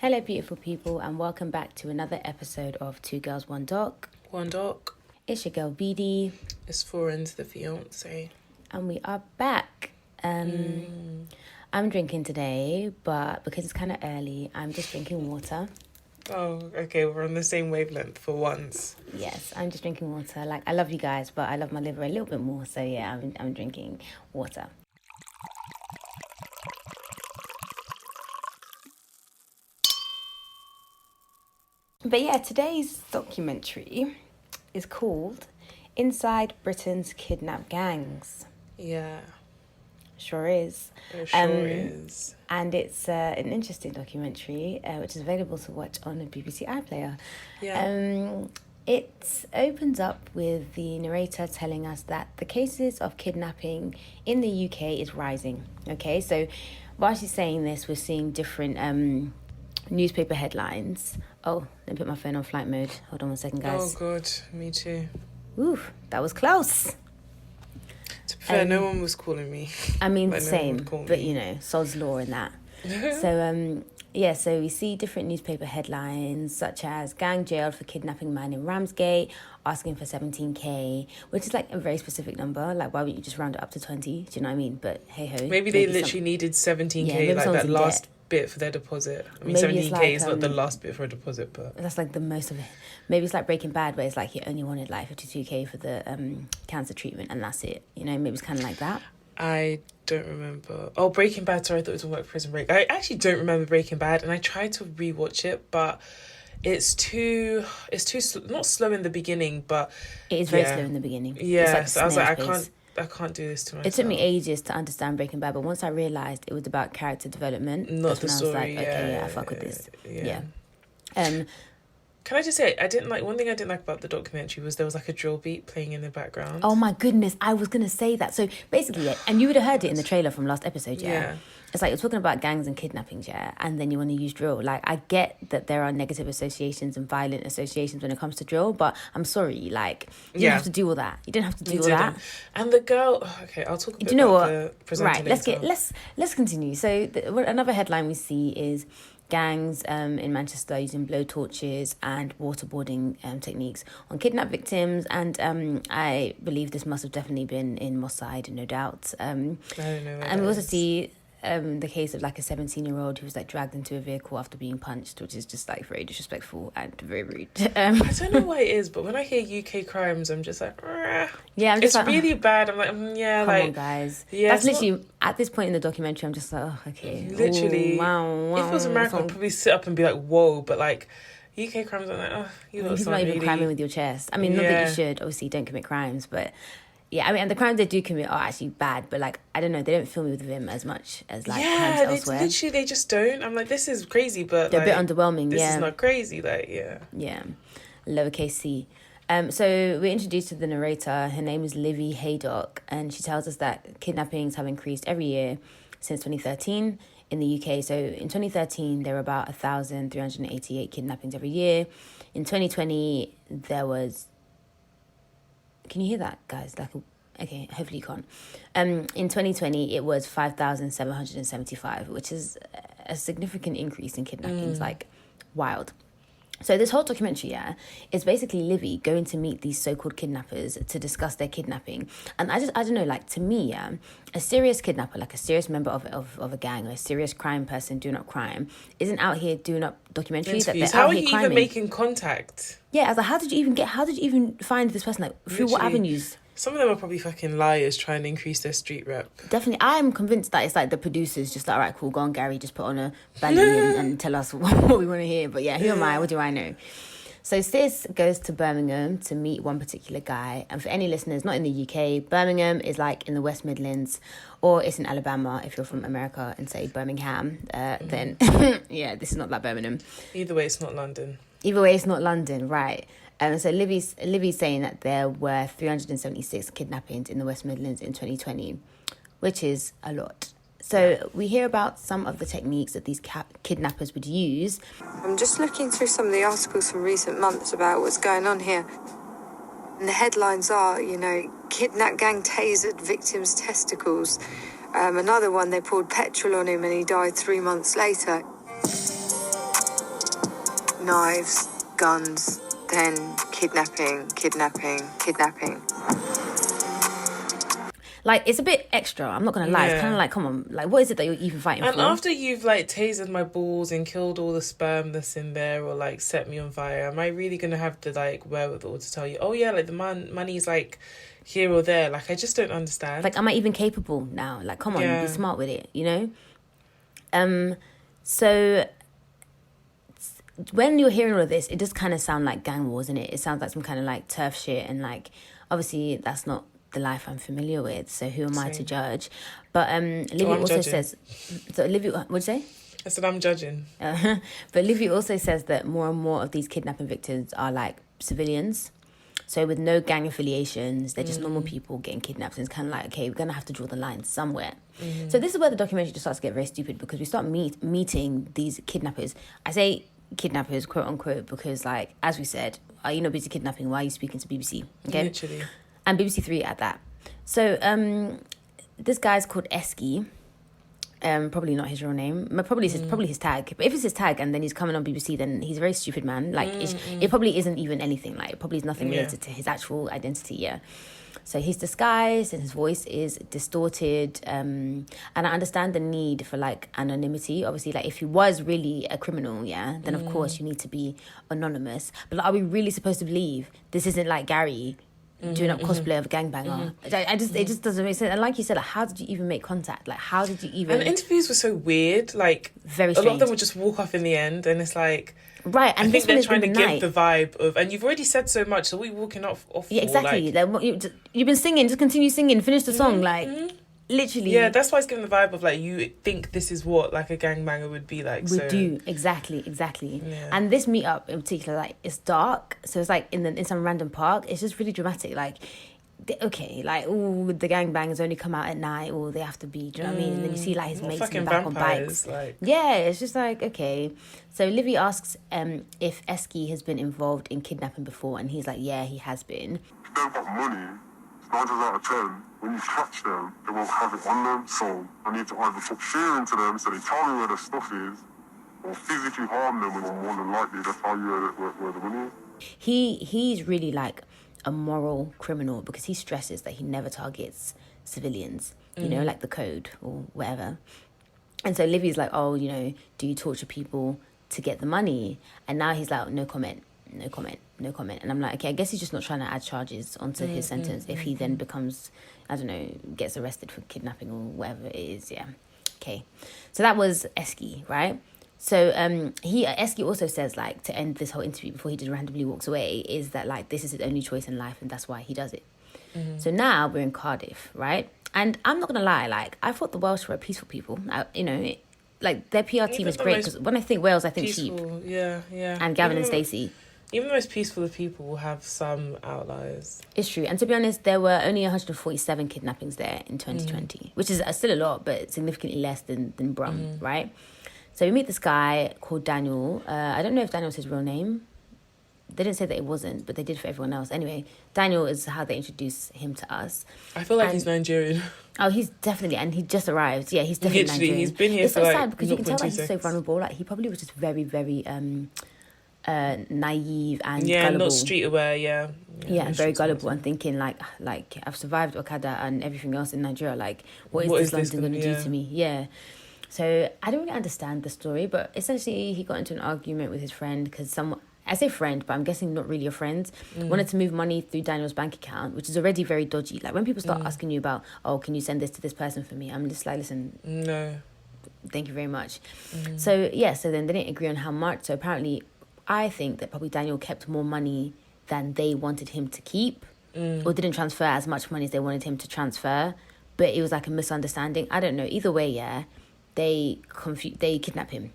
Hello, beautiful people, and welcome back to another episode of Two Girls, One Doc. One Doc. It's your girl, BD. It's Foreign's the fiance. And we are back. I'm drinking today, but because it's kind of early, I'm just drinking water. Oh, okay, we're on the same wavelength for once. Yes, I'm just drinking water. Like, I love you guys, but I love my liver a little bit more. So, yeah, I'm drinking water. But yeah, today's documentary is called Inside Britain's Kidnap Gangs. Yeah. Sure is. It sure is. And it's an interesting documentary, which is available to watch on the BBC iPlayer. Yeah. It opens up with the narrator telling us that the cases of kidnapping in the UK is rising. Okay, so while she's saying this, we're seeing different newspaper headlines. Oh, let me put my phone on flight mode. Hold on one second, guys. Oh, God. Me too. Oof, that was close. To be fair, no one was calling me. I mean, Like, same, no but you know, sod's law in that. So we see different newspaper headlines such as gang jailed for kidnapping man in Ramsgate, asking for 17k, which is like a very specific number. Like, why wouldn't you just round it up to 20? Do you know what I mean? But hey ho. Maybe they literally needed 17k, like that last bit for their deposit. I mean, 17k is not the last bit for a deposit, but that's like the most of it. Maybe it's like Breaking Bad, where it's like he only wanted like 52k for the cancer treatment, and that's it. You know, maybe it's kind of like that. I don't remember. Oh, Breaking Bad. Sorry, I thought it was all about Prison Break. I actually don't remember Breaking Bad, and I tried to rewatch it, but it's too not slow in the beginning, but it is very slow in the beginning. Yeah, like so I was like, I can't do this to myself. It took me ages to understand Breaking Bad, but once I realised it was about character development, not the story. I was like, okay, yeah, I fuck with this. Yeah. Can I just say, one thing I didn't like about the documentary was there was like a drill beat playing in the background. Oh my goodness, I was going to say that. So basically, yeah, and you would have heard it in the trailer from last episode, yeah? It's like you're talking about gangs and kidnappings, yeah? And then you want to use drill. Like, I get that there are negative associations and violent associations when it comes to drill, but I'm sorry, like, you didn't have to do all that. You didn't have to do all that. And the girl, okay, I'll talk a bit about the presenter later. Let's continue. So another headline we see is gangs in Manchester using blow torches and waterboarding techniques on kidnapped victims, and I believe this must have definitely been in Moss Side, no doubt. I don't know. And we also see the case of like a 17-year-old who was like dragged into a vehicle after being punched, which is just like very disrespectful and very rude. I don't know why it is, but when I hear UK crimes, I'm just like, yeah, I'm just it's really bad. I'm like, come on, guys. Yeah, that's literally at this point in the documentary. I'm just like, oh, okay, literally. Ooh, wow. If it was America, I'd probably sit up and be like, whoa, but like UK crimes, I'm like, oh, you got not even criming with your chest. I mean, not that you should. Obviously, don't commit crimes, but. Yeah, I mean, and the crimes they do commit are actually bad, but, like, I don't know, they don't film me with them as much as, like, crimes elsewhere. Literally, they just don't. I'm like, this is crazy, but, they're like, a bit underwhelming, this is not crazy, like, yeah. Yeah, lowercase c. So we're introduced to the narrator. Her name is Livy Haydock, and she tells us that kidnappings have increased every year since 2013 in the UK. So in 2013, there were about 1,388 kidnappings every year. In 2020, there was... Can you hear that, guys? Okay, hopefully you can't. In 2020, it was 5,775, which is a significant increase in kidnappings, like wild. So this whole documentary, is basically Livy going to meet these so-called kidnappers to discuss their kidnapping. And I don't know, like, to me, a serious kidnapper, like a serious member of a gang or a serious crime person doing up crime, isn't out here doing up documentaries. How are you even making contact? Yeah, I was like, how did you even find this person? Like, through what avenues? Some of them are probably fucking liars trying to increase their street rep. Definitely. I'm convinced that it's like the producers just like, all right, cool, go on, Gary, just put on a belly and tell us what we want to hear. But yeah, who am I? What do I know? So Sis goes to Birmingham to meet one particular guy. And for any listeners not in the UK, Birmingham is like in the West Midlands, or it's in Alabama if you're from America and say Birmingham. Then, yeah, this is not like Birmingham. Either way, it's not London. Right. So Livy's saying that there were 376 kidnappings in the West Midlands in 2020, which is a lot. So we hear about some of the techniques that these kidnappers would use. I'm just looking through some of the articles from recent months about what's going on here. And the headlines are, kidnap gang tasered victim's testicles. Another one, they poured petrol on him and he died 3 months later. knives, guns, then kidnapping. Like, it's a bit extra, I'm not gonna lie. It's kind of like, come on, like, what is it that you're even fighting for? And after you've like tasered my balls and killed all the sperm that's in there, or like set me on fire, am I really gonna have the like wherewithal to tell you, oh yeah, like the money's like here or there? Like, I just don't understand. Like, am I even capable now? Like, come on, be smart with it, you know? So when you're hearing all of this, it does kind of sound like gang wars, innit? It sounds like some kind of like turf shit, and like, obviously that's not the life I'm familiar with, so who am I to judge? But Livy also judging. says, so Livy, what'd you say? I said I'm judging. But Livy also says that more and more of these kidnapping victims are like civilians. So with no gang affiliations, they're just normal people getting kidnapped. And it's kind of like, okay, we're going to have to draw the line somewhere. So this is where the documentary just starts to get very stupid, because we start meeting these kidnappers. I say kidnappers, quote unquote, because like, as we said, are you not busy kidnapping? Why are you speaking to BBC? Okay. Literally. And BBC Three at that. So this guy's called Esky. Probably not his real name. Probably his tag. But if it's his tag and then he's coming on BBC, then he's a very stupid man. Like, it probably isn't even anything. Like, it probably is nothing related to his actual identity, yeah. So he's disguised and his voice is distorted. And I understand the need for, like, anonymity. Obviously, like, if he was really a criminal, yeah, then of course you need to be anonymous. But like, are we really supposed to believe this isn't like Gary doing up cosplay of a gangbanger? It just doesn't make sense. And like you said, like, how did you even make contact? Like, how did you even... And interviews were so weird. Like, very strange. A lot of them would just walk off in the end, and it's like... Right, and I think they're trying to give the vibe of... And you've already said so much, so what are you walking off yeah, exactly. for? Like, you've been singing, just continue singing, finish the song, literally. Yeah, that's why it's giving the vibe of, like, you think this is what, like, a gangbanger would be like. Exactly. Yeah. And this meetup in particular, like, it's dark, so it's like in some random park. It's just really dramatic. Like, okay, like, the gangbangers only come out at night, or they have to be, do you know what I mean? And then you see like his mates in the back on bikes. Like... Yeah, it's just like, okay. So Livy asks if Esky has been involved in kidnapping before, and he's like, yeah, he has been. If they've got money, 9 times out of 10, when you catch them, they won't have it on them, so I need to either put fear into them so they tell me where the stuff is, or physically harm them, and more than likely that's how you where the money is. He's really like a moral criminal, because he stresses that he never targets civilians, you know, like the code or whatever. And so Livy's like, oh, you know, do you torture people to get the money? And now he's like, no comment. And I'm like, okay, I guess he's just not trying to add charges onto his sentence if he then becomes, I don't know, gets arrested for kidnapping or whatever it is. Yeah. Okay. So that was Esky, right? So Esky also says, like, to end this whole interview before he just randomly walks away, is that, like, this is his only choice in life and that's why he does it. So now we're in Cardiff, right? And I'm not going to lie, like, I thought the Welsh were peaceful people. Like, their PR team is great, because when I think Wales, I think sheep. Yeah. And Gavin and Stacey. Even the most peaceful of people will have some outliers. It's true. And to be honest, there were only 147 kidnappings there in 2020, which is still a lot, but significantly less than Brum, right? So we meet this guy called Daniel. I don't know if Daniel's his real name. They didn't say that it wasn't, but they did for everyone else. Anyway, Daniel is how they introduce him to us. I feel like he's Nigerian. Oh, he's definitely, and he just arrived. Yeah, he's definitely Literally, Nigerian. he's been here it's for so like sad, because you can tell that he's so 0.2 vulnerable. Like, he probably was just very, very naive and yeah, gullible. not street aware. Yeah, and very gullible, and thinking like I've survived Okada and everything else in Nigeria. Like, what is this London going to do to me? Yeah. So I don't really understand the story, but essentially he got into an argument with his friend because I say friend, but I'm guessing not really a friend, wanted to move money through Daniel's bank account, which is already very dodgy. Like, when people start asking you about, oh, can you send this to this person for me? I'm just like, listen, no, thank you very much. So then they didn't agree on how much. So apparently, I think that probably Daniel kept more money than they wanted him to keep, or didn't transfer as much money as they wanted him to transfer. But it was like a misunderstanding. I don't know. Either way, yeah, they kidnap him.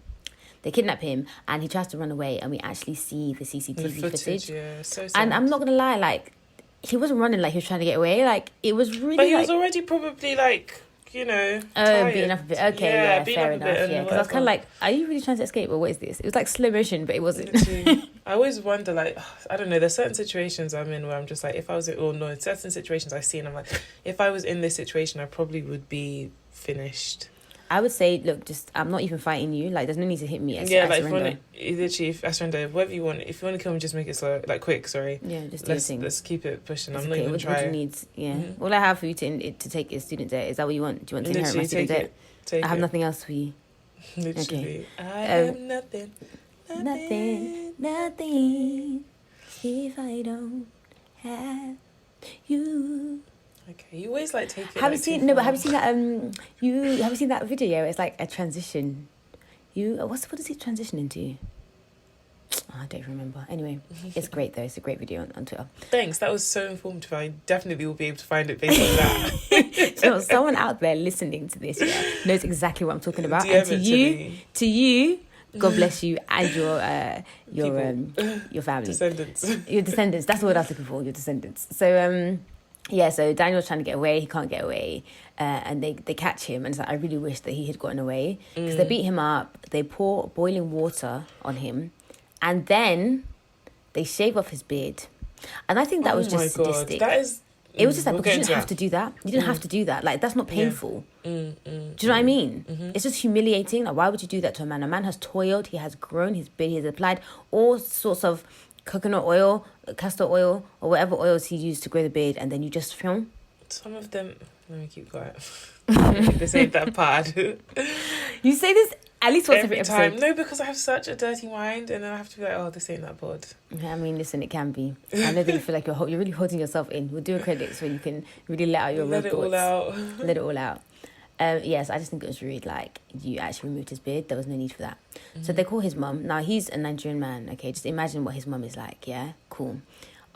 They kidnap him and he tries to run away, and we actually see the CCTV footage. Yeah, so sad. And I'm not going to lie, like, he wasn't running like he was trying to get away. Like, it was really... But he was already probably, like, you know, tired. Beating up a bit. Okay, yeah, fair enough. Yeah, because I was kind of like, are you really trying to escape, or what is this? It was like slow motion, but it wasn't. I always wonder, like, I don't know, there's certain situations I'm in where I'm just like, if I was... Or no, certain situations I see and I'm like, if I was in this situation, I probably would be finished. I would say, look, just I'm not even fighting you. Like, there's no need to hit me. Yeah, like, if you want to, literally, I surrender, whatever you want. If you want to kill me, just make it slow, like, quick, sorry. Yeah, just do your thing. Let's keep it pushing. It's I'm not even trying. What do you need? Yeah. All I have for you to take is student debt. Is that what you want? Do you want to inherit my student debt? I have nothing else for you. Literally. Okay. I have nothing. Nothing if I don't have you. Okay, you always like take it. Have you seen that? Have you seen that video? It's like a transition. What does it transition into? Oh, I don't remember. Anyway, it's great though. It's a great video on Twitter. Thanks. That was so informative. I definitely will be able to find it based on that. So someone out there listening to this knows exactly what I'm talking about. And to you, God bless you and your family. Descendants. Your descendants. That's what I was looking for. Your descendants. So so Daniel's trying to get away. He can't get away. And they catch him. And it's like, I really wish that he had gotten away. Because they beat him up. They pour boiling water on him. And then they shave off his beard. And I think that was just sadistic. That is... It was just like, because you didn't have to do that. You didn't have to do that. Like, that's not painful. Do you know what I mean? It's just humiliating. Like, why would you do that to a man? A man has toiled. He has grown his beard. He has applied all sorts of coconut oil, castor oil, or whatever oils he used to grow the beard. And then you just film. Some of them... Let me keep quiet. This ain't that bad. You say this at least once every episode. Time. No, because I have such a dirty mind, and then I have to be like, oh, this ain't that bad. I mean, listen, it can be. I know that you feel like you're really holding yourself in. We'll do a credits where you can really let out your real thoughts. Let it all out. Yes, I just think it was rude. Like, you actually removed his beard. There was no need for that. So they call his mum. Now, he's a Nigerian man, okay? Just imagine what his mum is like, yeah? Cool.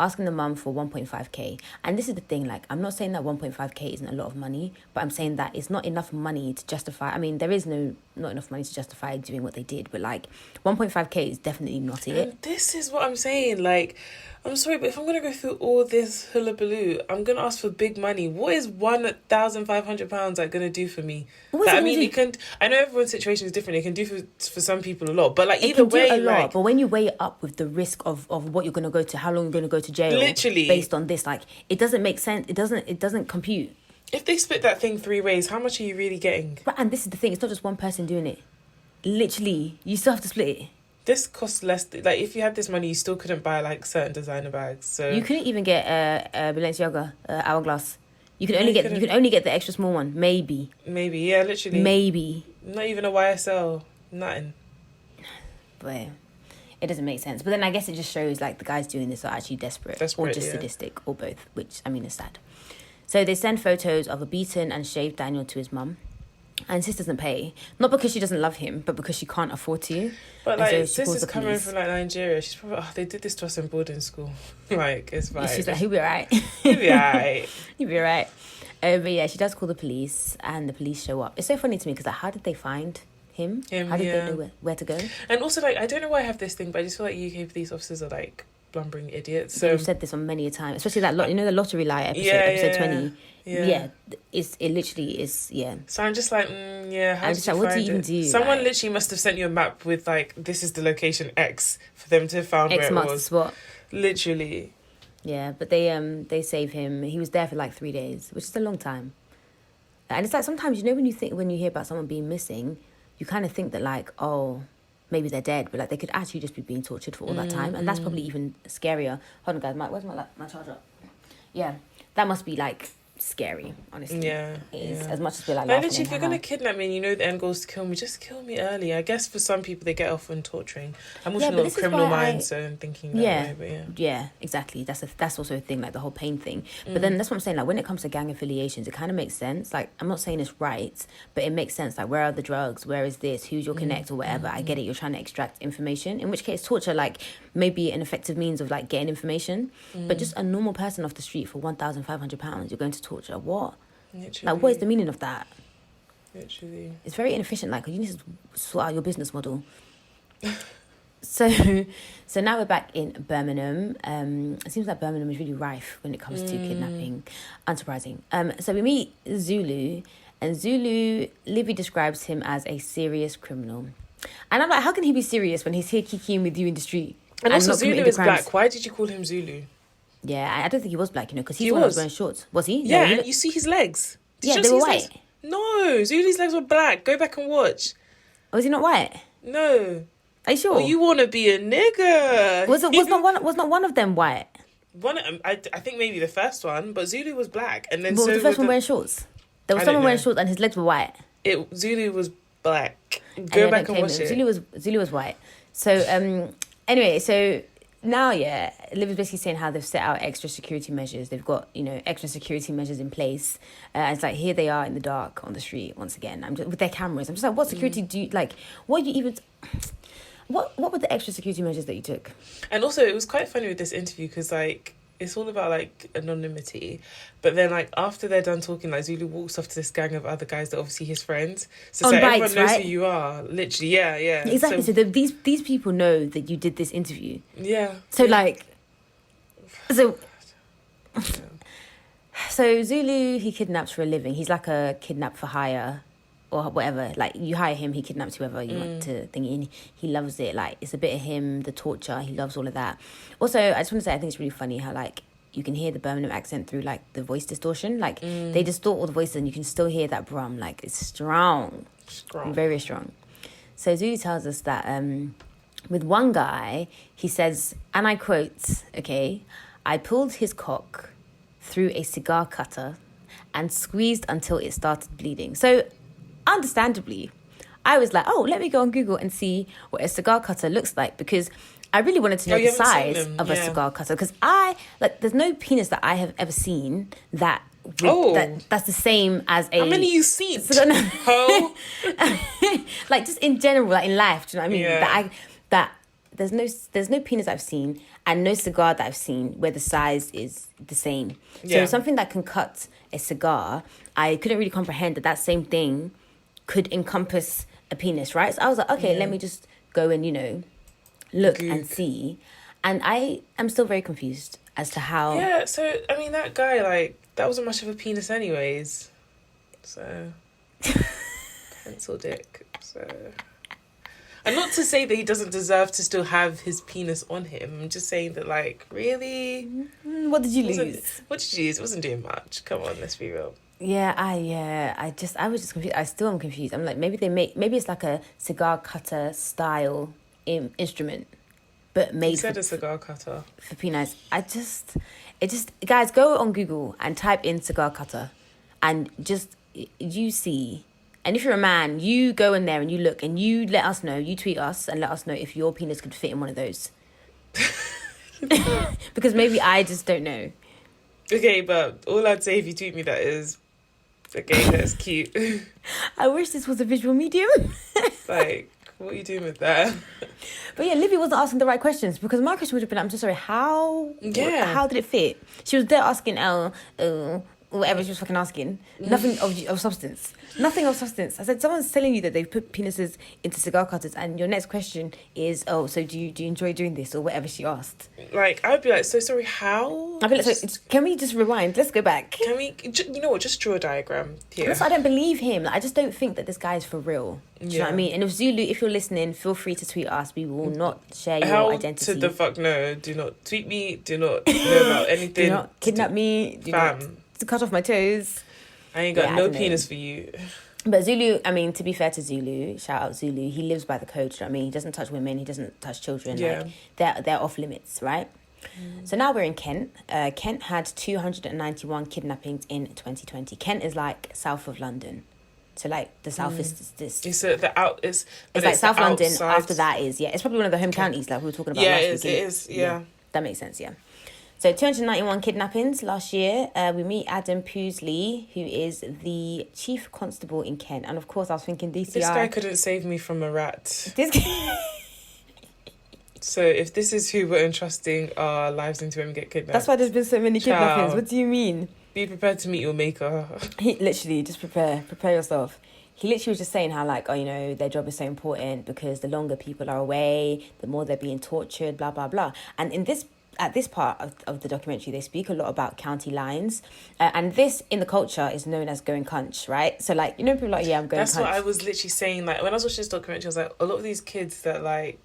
Asking the mum for 1.5k. And this is the thing, like, I'm not saying that 1.5k isn't a lot of money, but I'm saying that it's not enough money to justify. I mean, there is not enough money to justify doing what they did, but like 1.5k is definitely not it. And this is what I'm saying. Like, I'm sorry, but if I'm gonna go through all this hullabaloo, I'm gonna ask for big money. What is £1,500 like gonna do for me? Like, I mean, it can. I know everyone's situation is different. It can do for some people a lot, but like either way, a lot. But when you weigh it up with the risk of what you're gonna go to, how long you're gonna go to jail, literally based on this, like, it doesn't make sense. It doesn't compute. If they split that thing 3 ways, how much are you really getting? But and this is the thing. It's not just one person doing it. Literally, you still have to split it. This costs less. Like, if you had this money, you still couldn't buy like certain designer bags. So you couldn't even get a Balenciaga hourglass. You can only get the extra small one. Maybe, yeah, literally. Maybe. Not even a YSL. Nothing. But it doesn't make sense. But then I guess it just shows like the guys doing this are actually desperate or just sadistic, or both, which I mean is sad. So they send photos of a beaten and shaved Daniel to his mum. And sis doesn't pay, not because she doesn't love him, but because she can't afford to. But like, so sis is coming from like Nigeria. She's probably, they did this to us in boarding school. Like, it's fine. She's like, he'll be alright. He'll be alright. He'll be alright. But yeah, she does call the police, and the police show up. It's so funny to me because like, how did they find him? How did they know where to go? And also, like, I don't know why I have this thing, but I just feel like UK police officers are like blumbering idiots. So we've said this on many a time, especially that the lottery lie episode 20. It literally is. So I'm just like, how did you find what do you even do? Someone literally must have sent you a map with like, this is the location X for them to have found X where it was. Spot. Literally. Yeah, but they save him. He was there for like 3 days, which is a long time. And it's like sometimes, when you hear about someone being missing, you kind of think that like, oh, maybe they're dead, but like they could actually just be being tortured for all that time, and that's probably even scarier. Hold on, guys, where's my charger? Yeah, that must be like scary, honestly. Yeah, as much as we're like literally, if you're gonna kidnap me and you know the end goal is to kill me, just kill me early. I guess for some people they get off on torturing. I'm also not a criminal mind, so I'm thinking that way, but yeah, exactly. That's also a thing, like the whole pain thing. But then that's what I'm saying, like when it comes to gang affiliations, it kind of makes sense. Like, I'm not saying it's right, but it makes sense. Like, where are the drugs? Where is this? Who's your connect or whatever? I get it. You're trying to extract information. In which case, torture like maybe an effective means of like getting information. But just a normal person off the street for £1,500, you're going to torture. What? Literally. Like, what is the meaning of that? Literally. It's very inefficient. Like, you need to sort out your business model. So now we're back in Birmingham. It seems like Birmingham is really rife when it comes to kidnapping. Unsurprising. So we meet Zulu, and Livy describes him as a serious criminal. And I'm like, how can he be serious when he's here kikiing with you in the street? And also, Zulu is black. Why did you call him Zulu? Yeah, I don't think he was black, because he's the one who was wearing shorts. Was he? Yeah, and you see his legs. They were white. No, Zulu's legs were black. Go back and watch. Was he not white? No. Are you sure? Oh, you want to be a nigger. Was not one of them white? I think maybe the first one, but Zulu was black. And then But so was the first were one wearing shorts? There was I someone don't wearing know. shorts and his legs were white. Zulu was black. And Go then back and came- watch it. Zulu was white. So anyway, so now Liv is basically saying how they've set out extra security measures. They've got extra security measures in place. It's like here they are in the dark on the street once again. I'm just with their cameras. I'm just like, what security do you like? What you even? What were the extra security measures that you took? And also, it was quite funny with this interview because, like, it's all about, like, anonymity. But then, like, after they're done talking, like, Zulu walks off to this gang of other guys that are obviously his friends. So On it's like, bikes, everyone knows right? who you are. Literally, yeah. Exactly. So, these people know that you did this interview. Yeah. So like, so Zulu, he kidnaps for a living. He's like a kidnap for hire or whatever. Like you hire him, he kidnaps whoever you want to think. And he loves it. Like it's a bit of him, the torture. He loves all of that. Also, I just want to say, I think it's really funny how like you can hear the Birmingham accent through like the voice distortion. Like they distort all the voices and you can still hear that brum. Like it's strong. Strong. Very, very strong. So Zulu tells us that with one guy, he says, and I quote, okay, I pulled his cock through a cigar cutter and squeezed until it started bleeding. So understandably, I was like, oh, let me go on Google and see what a cigar cutter looks like because I really wanted to know you the haven't seen size them, of a yeah. cigar cutter because there's no penis that I have ever seen that that's the same as a... How many you seen? No. Ho? Like just in general, like in life, do you know what I mean? Yeah. That there's no penis I've seen and no cigar that I've seen where the size is the same. So Yeah. something that can cut a cigar, I couldn't really comprehend that same thing could encompass a penis, right? So I was like, okay, let me just go and look and see. And I am still very confused as to how... Yeah, so, I mean, that guy, like, that wasn't much of a penis anyways. So, pencil dick. So, and not to say that he doesn't deserve to still have his penis on him. I'm just saying that, like, really? What did you lose? What did you lose? It wasn't doing much. Come on, let's be real. I was just confused. I still am confused. I'm like, maybe it's like a cigar cutter style instrument, but He made said a cigar cutter. for peanuts. Guys, go on Google and type in cigar cutter, and just you see. And if you're a man, you go in there and you look and you let us know. You tweet us and let us know if your penis could fit in one of those. Because maybe I just don't know. Okay, but all I'd say if you tweet me that is, okay, that's cute. I wish this was a visual medium. Like, what are you doing with that? But yeah, Livy wasn't asking the right questions because my question would have been, I'm so sorry, how did it fit? She was there asking, whatever she was fucking asking. Nothing of substance. Nothing of substance. I said, someone's telling you that they've put penises into cigar cutters and your next question is, oh, so do you enjoy doing this or whatever she asked? Like, I'd be like, so sorry, how? I'd be like, so, can we just rewind? Let's go back. Can we, you know what, just draw a diagram here. That's why I don't believe him. Like, I just don't think that this guy is for real. Do you know what I mean? And if Zulu, if you're listening, feel free to tweet us. We will not share your Hell identity. to the fuck no. Do not tweet me. Do not know about anything. Do not kidnap me. Do not to cut off my toes. I ain't got I no don't know. penis for you. But Zulu, I mean, to be fair to Zulu, shout out Zulu, he lives by the code. Do you know what I mean? He doesn't touch women. He doesn't touch children. Yeah. Like, they're off limits, right? So now we're in Kent. Kent had 291 kidnappings in 2020. Kent is like south of London. So like the south is this. It's like South London. outside. After that is it's probably one of the home counties like we were talking about. Yeah, last it week. is. Yeah. That makes sense. Yeah. So 291 kidnappings last year. We meet Adam Pousley, who is the chief constable in Kent, and of course I was thinking DCI. This guy couldn't save me from a rat. This So if this is who we're entrusting our lives into when we get kidnapped, That's why there's been so many kidnappings. Ciao. What do you mean? be prepared to meet your maker. He literally just prepare yourself. He literally was just saying how like, oh, you know, their job is so important because the longer people are away, the more they're being tortured, blah blah blah. And at this part of the documentary, they speak a lot about county lines, and this in the culture is known as going cunch, right? So like, you know, people are like, yeah, I'm going. That's cunch. what I was literally saying. Like when I was watching this documentary, I was like, a lot of these kids that like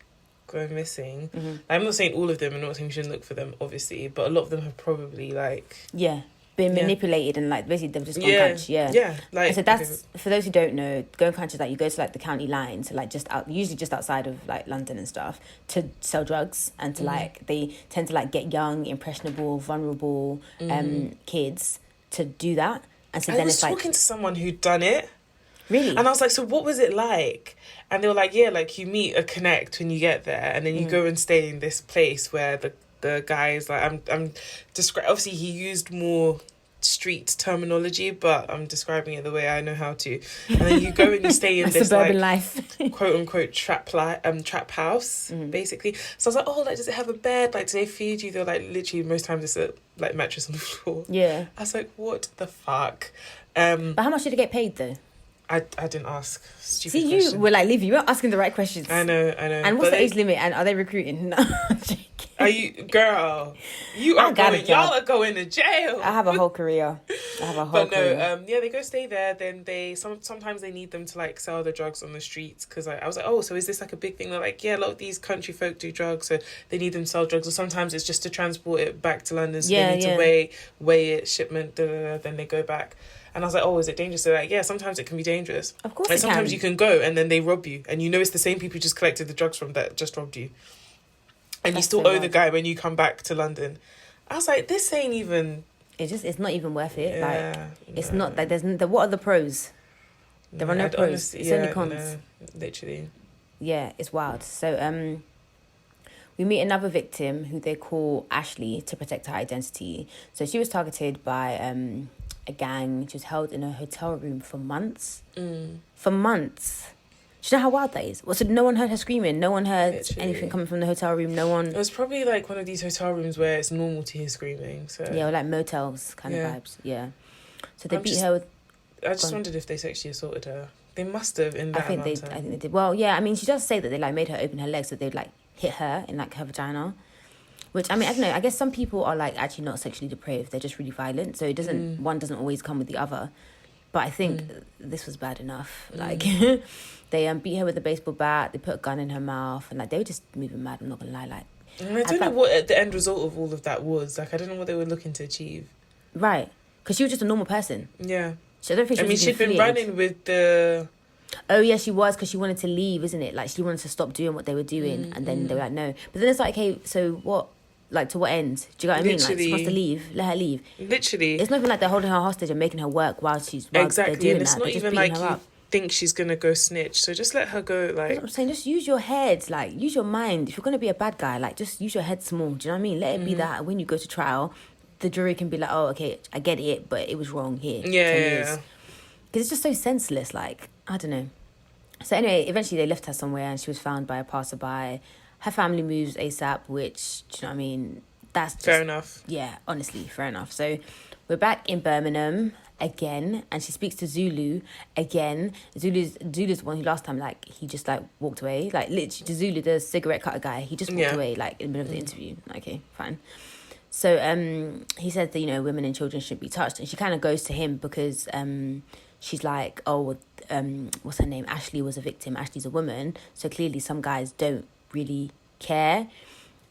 go missing. Mm-hmm. I'm not saying all of them. I'm not saying we shouldn't look for them, obviously, but a lot of them have probably like Yeah. been manipulated and like basically they've just gone crunch. Like, and so that's for those who don't know, going crunch is like you go to like the county line, so like usually just outside of like London and stuff, to sell drugs, and to like they tend to like get young, impressionable, vulnerable kids to do that. And so I then was it's like talking to someone who'd done it. Really? And I was like, so what was it like? And they were like, yeah, like you meet a connect when you get there, and then you go and stay in this place where the guy is like, I'm describing, obviously he used more street terminology, but I'm describing it the way I know how to. And then you go and you stay in this suburban like life, quote unquote trap house, basically. So I was like, oh, like does it have a bed? Like do they feed you? They're like literally most times it's a like mattress on the floor. Yeah. I was like, what the fuck? But how much did it get paid though? I didn't ask. Stupid See, question. you were like, Livy, you weren't asking the right questions. I know. And what's the age limit? And are they recruiting? No, I'm joking. Are you, girl? You are going. Y'all are going to jail. I have a whole career. But no, they go stay there. Then sometimes they need them to like sell the drugs on the streets, because I was like, oh, so is this like a big thing? They're like, yeah, a lot of these country folk do drugs, so they need them to sell drugs. Or sometimes it's just to transport it back to London, so they need to weigh it, shipment, then they go back. And I was like, oh, is it dangerous? They're like, yeah, sometimes it can be dangerous. Of course like, it sometimes can. you can go and then they rob you. And you know it's the same people you just collected the drugs from that just robbed you. And That's you still so owe bad. the guy when you come back to London. I was like, this ain't even... It's not even worth it. Yeah, like, it's not like what are the pros? There are no pros. Honestly, it's only cons. No, literally. Yeah, it's wild. So we meet another victim who they call Ashley to protect her identity. So she was targeted by a gang. She was held in a hotel room for months. For months. Do you know how wild that is? Well, so no one heard her screaming. No one heard anything coming from the hotel room. No one... It was probably like one of these hotel rooms where it's normal to hear screaming. So Yeah, or like motels kind of vibes. Yeah. So they beat her with... I just wondered if they sexually assaulted her. They must have in that I think they did. Well, yeah, I mean, she does say that they like made her open her legs, so they'd like hit her in like her vagina. Which, I mean, I don't know. I guess some people are like actually not sexually depraved. They're just really violent. So it doesn't... One doesn't always come with the other. But I think this was bad enough. Like... They beat her with a baseball bat. They put a gun in her mouth, and like they were just moving mad. I'm not gonna lie. Like, I don't know what the end result of all of that was. Like, I don't know what they were looking to achieve. Right, because she was just a normal person. Yeah. So I don't think. She'd been running with the... Oh yeah, she was, because she wanted to leave, isn't it? Like she wanted to stop doing what they were doing, and then they were like, no. But then it's like, okay, so what? Like to what end? Do you get what I mean? Like she wants to leave. Let her leave. Literally. It's not even like they're holding her hostage and making her work while exactly, they're doing and it's that. not They're just even beating like her you up. think she's gonna go snitch. So just let her go. Like, That's what I'm saying, just use your head, like use your mind. If you're gonna be a bad guy, like just use your head small. Do you know what I mean? Let it be that when you go to trial, the jury can be like, oh, okay, I get it, but it was wrong here. 10 years. Because it's just so senseless. Like, I don't know. So anyway, eventually they left her somewhere, and she was found by a passerby. Her family moves ASAP, which, do you know what I mean? That's just, fair enough. Yeah, honestly, fair enough. So we're back in Birmingham again, and she speaks to Zulu again. Zulu's the one who last time, like, he just like walked away. Like literally, Zulu, the cigarette cutter guy, he just walked away like in the middle of the interview. Okay, fine. So he said that, you know, women and children shouldn't be touched, and she kind of goes to him because she's like, oh, what's her name? Ashley was a victim. Ashley's a woman, so clearly some guys don't really care.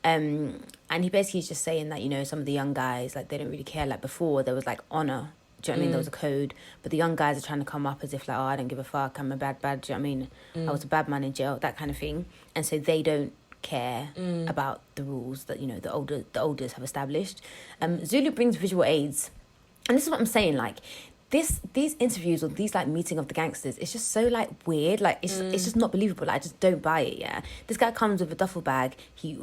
And he basically is just saying that, you know, some of the young guys, like, they don't really care. Like, before, there was, like, honour. Do you know what I mean? There was a code. But the young guys are trying to come up as if, like, oh, I don't give a fuck. I'm a bad. Do you know what I mean? I was a bad man in jail, that kind of thing. And so they don't care about the rules that, you know, the olders have established. Zulu brings visual aids. And this is what I'm saying, like, these interviews or these like meeting of the gangsters, it's just so like weird, like it's just not believable. Like, I just don't buy it. Yeah, this guy comes with a duffel bag. He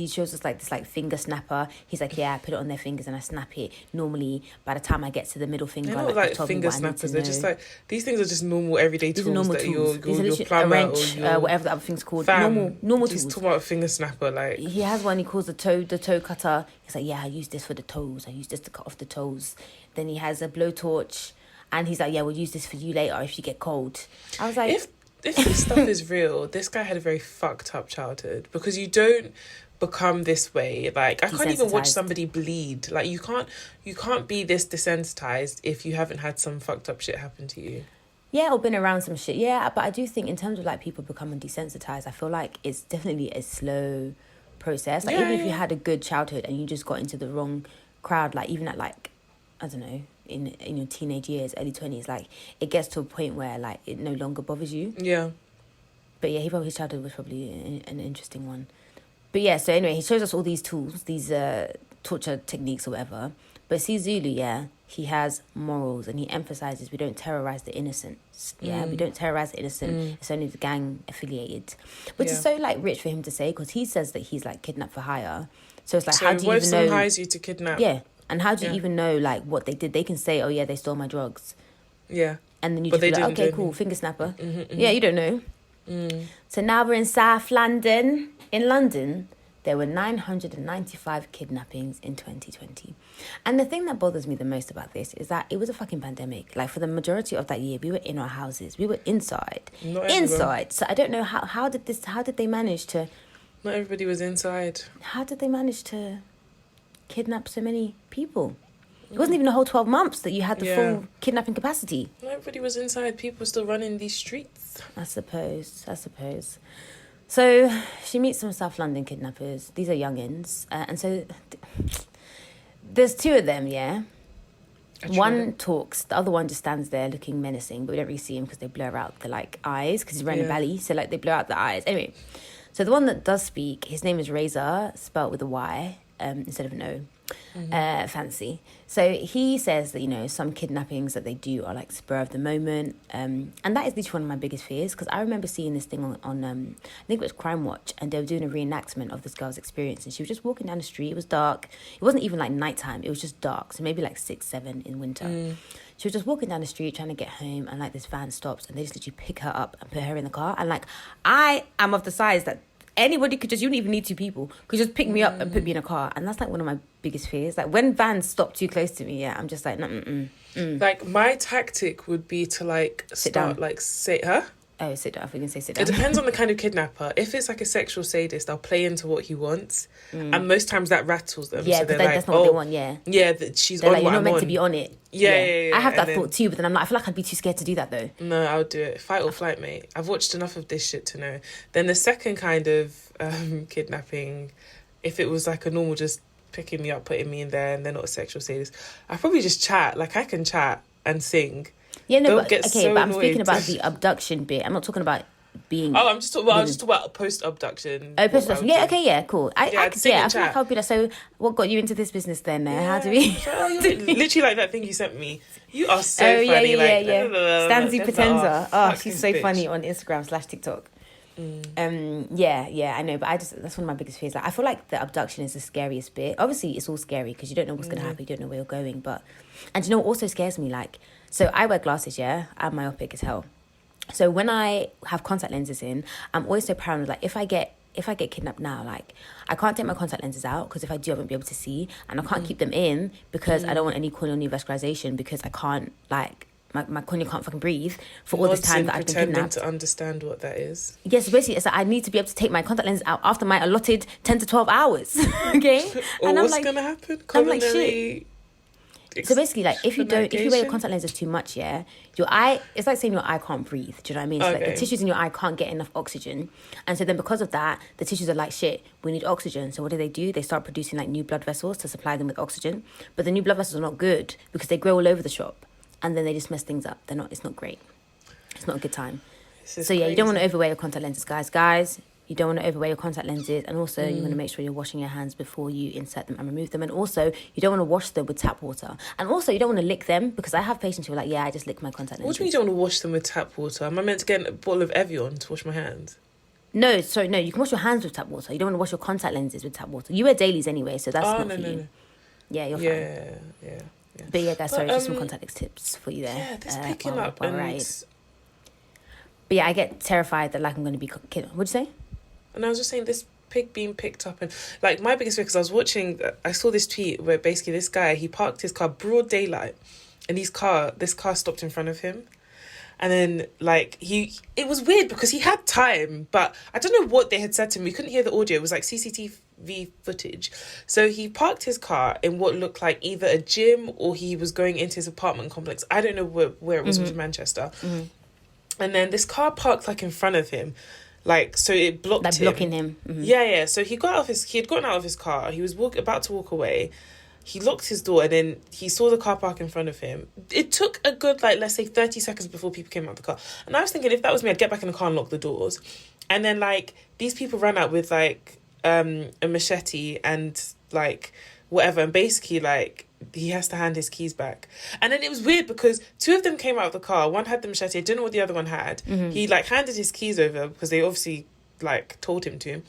shows us like this like finger snapper. He's like, yeah, I put it on their fingers and I snap it. Normally, by the time I get to the middle finger, they're not like finger snappers. They're just like, these things are just normal everyday tools. Your plumber, a wrench, whatever the other thing's called. Normal just tools. Talk about a finger snapper. Like, he has one. He calls the toe cutter. He's like, yeah, I use this for the toes. I use this to cut off the toes. Then he has a blowtorch, and he's like, yeah, we'll use this for you later if you get cold. I was like, if this stuff is real, this guy had a very fucked up childhood, because you don't become this way. Like, I can't even watch somebody bleed. Like, you can't be this desensitized if you haven't had some fucked up shit happen to you. Yeah, or been around some shit. Yeah, but I do think in terms of like people becoming desensitized, I feel like it's definitely a slow process. Like, even if you had a good childhood and you just got into the wrong crowd, like even at like I don't know, in your teenage years, early 20s, like, it gets to a point where, like, it no longer bothers you. Yeah. But yeah, his childhood was probably an interesting one. But yeah, so anyway, he shows us all these tools, these torture techniques or whatever. But see, Zulu, yeah, he has morals, and he emphasizes we don't terrorize the innocent. Yeah, we don't terrorize the innocent. It's only the gang affiliated, which is so like rich for him to say, because he says that he's like kidnapped for hire. So it's like, So how do you what if even someone know? hires you to kidnap? Yeah, and how do you Yeah. even know like what they did? They can say, oh yeah, they stole my drugs, Yeah. and then you But just be they like, didn't do okay, cool, anything. finger snapper. Yeah, you don't know. So now we're in South London. In London, there were 995 kidnappings in 2020. And the thing that bothers me the most about this is that it was a fucking pandemic. Like, for the majority of that year, we were in our houses. We were inside. Not everyone. Inside. So I don't know how did they manage to... Not everybody was inside. How did they manage to kidnap so many people? It wasn't even a whole 12 months that you had the full kidnapping capacity. Not everybody was inside. People were still running these streets. I suppose. So she meets some South London kidnappers. These are youngins. And so there's two of them, yeah? One talks, the other one just stands there looking menacing, but we don't really see him because they blur out the, like, eyes, because he's wearing a belly, so, like, they blur out the eyes. Anyway, so the one that does speak, his name is Razor, spelt with a Y instead of an O. Fancy. So he says that, you know, some kidnappings that they do are like spur of the moment, and that is literally one of my biggest fears, because I remember seeing this thing on I think it was Crime Watch, and they were doing a reenactment of this girl's experience, and she was just walking down the street. It was dark. It wasn't even like nighttime, it was just dark, so maybe like 6, 7 in winter. She was just walking down the street trying to get home, and like this van stops, and they just literally pick her up and put her in the car. And like, I am of the size that anybody could just, you don't even need two people, could just pick me up and put me in a car. And that's like one of my biggest fears. Like, when vans stop too close to me, yeah, I'm just like, no. Like, my tactic would be to like start down. like say her. Oh, sit down. If we can say sit It down. depends on the kind of kidnapper. If it's like a sexual sadist, I'll play into what he wants, and most times that rattles them. Yeah, so because they're like, that's not what they want, yeah. yeah, that she's They're on like, what you're not I'm meant on. to be on it. Yeah. I have that And then- thought too, but then I'm like, I feel like I'd be too scared to do that though. No, I'll do it. Fight or flight, mate. I've watched enough of this shit to know. Then the second kind of kidnapping, if it was like a normal just picking me up, putting me in there, and they're not a sexual sadist, I probably just chat. Like, I can chat and sing. Yeah, no, They'll but get okay, so but I'm speaking annoyed. about the abduction bit. I'm not talking about being... Oh, I'm just talking. Well, I was just talking about post abduction. Oh, post-abduction. Yeah, okay, yeah, cool. I I'd sing I and feel like chat. I'll be like, so what got you into this business then? How do we... Oh, literally like that thing you sent me. You are so Oh, funny. yeah. like, Stanzi that's Potenza. a Oh, she's so fucking bitch. funny on Instagram/TikTok. Yeah, I know, but that's one of my biggest fears. Like, I feel like the abduction is the scariest bit. Obviously, it's all scary because you don't know what's going to happen, you don't know where you're going. And you know what also scares me? Like, so I wear glasses, yeah? I'm myopic as hell. So when I have contact lenses in, I'm always so paranoid. Like, if I get kidnapped now, like, I can't take my contact lenses out because if I do, I won't be able to see, and I can't keep them in because I don't want any corneal neovascularization, because I can't, like, my cornea can't fucking breathe for all this Nods time in that I've been pretending kidnapped. to understand what that is. Yes, basically, it's like I need to be able to take my contact lenses out after my allotted 10 to 12 hours. Okay? Or And I'm what's like, gonna happen? I'm like, Culinary so basically, like, if you wear your explanation? contact lenses too much, yeah, your eye, it's like saying your eye can't breathe. Do you know what I mean? So like, Okay. the tissues in your eye can't get enough oxygen. And so then because of that, the tissues are like, shit, we need oxygen. So what do? They start producing like new blood vessels to supply them with oxygen. But the new blood vessels are not good because they grow all over the shop. And then they just mess things up. It's not great. It's not a good time. This is So yeah, you don't want to crazy. overwear your contact lenses, guys. You don't want to overwear your contact lenses, and also you want to make sure you're washing your hands before you insert them and remove them. And also, you don't want to wash them with tap water. And also, you don't want to lick them, because I have patients who are like, yeah, I just lick my contact lenses. What do you mean you don't want to wash them with tap water? Am I meant to get a bottle of Evian to wash my hands? No, sorry, no. You can wash your hands with tap water. You don't want to wash your contact lenses with tap water. You wear dailies anyway, so that's not for you. No. Yeah, you're fine. Yeah. But yeah, guys, sorry, But, just some contact lens tips for you there. Yeah, this picking while up we're and right. But yeah, I get terrified that like I'm going to be kidnapped. What'd you say? I was just saying, this pig being picked up, and like my biggest fear, because I saw this tweet where basically this guy, he parked his car broad daylight, and this car stopped in front of him. And then, like, it was weird because he had time, but I don't know what they had said to him. We couldn't hear the audio. It was like CCTV footage. So he parked his car in what looked like either a gym or he was going into his apartment complex. I don't know where it was. It was in Manchester. And then this car parked, like, in front of him. Like, so it blocked Like him. blocking him. Yeah. So he had gotten out of his car. He was about to walk away. he locked his door and then he saw the car park in front of him. It took a good, like, let's say 30 seconds before people came out of the car. And I was thinking, if that was me, I'd get back in the car and lock the doors. And then, like, these people ran out with, like, a machete and, like, whatever. And basically, like, he has to hand his keys back. And then it was weird because two of them came out of the car. One had the machete. I didn't know what the other one had. He, like, handed his keys over because they obviously, like, told him to.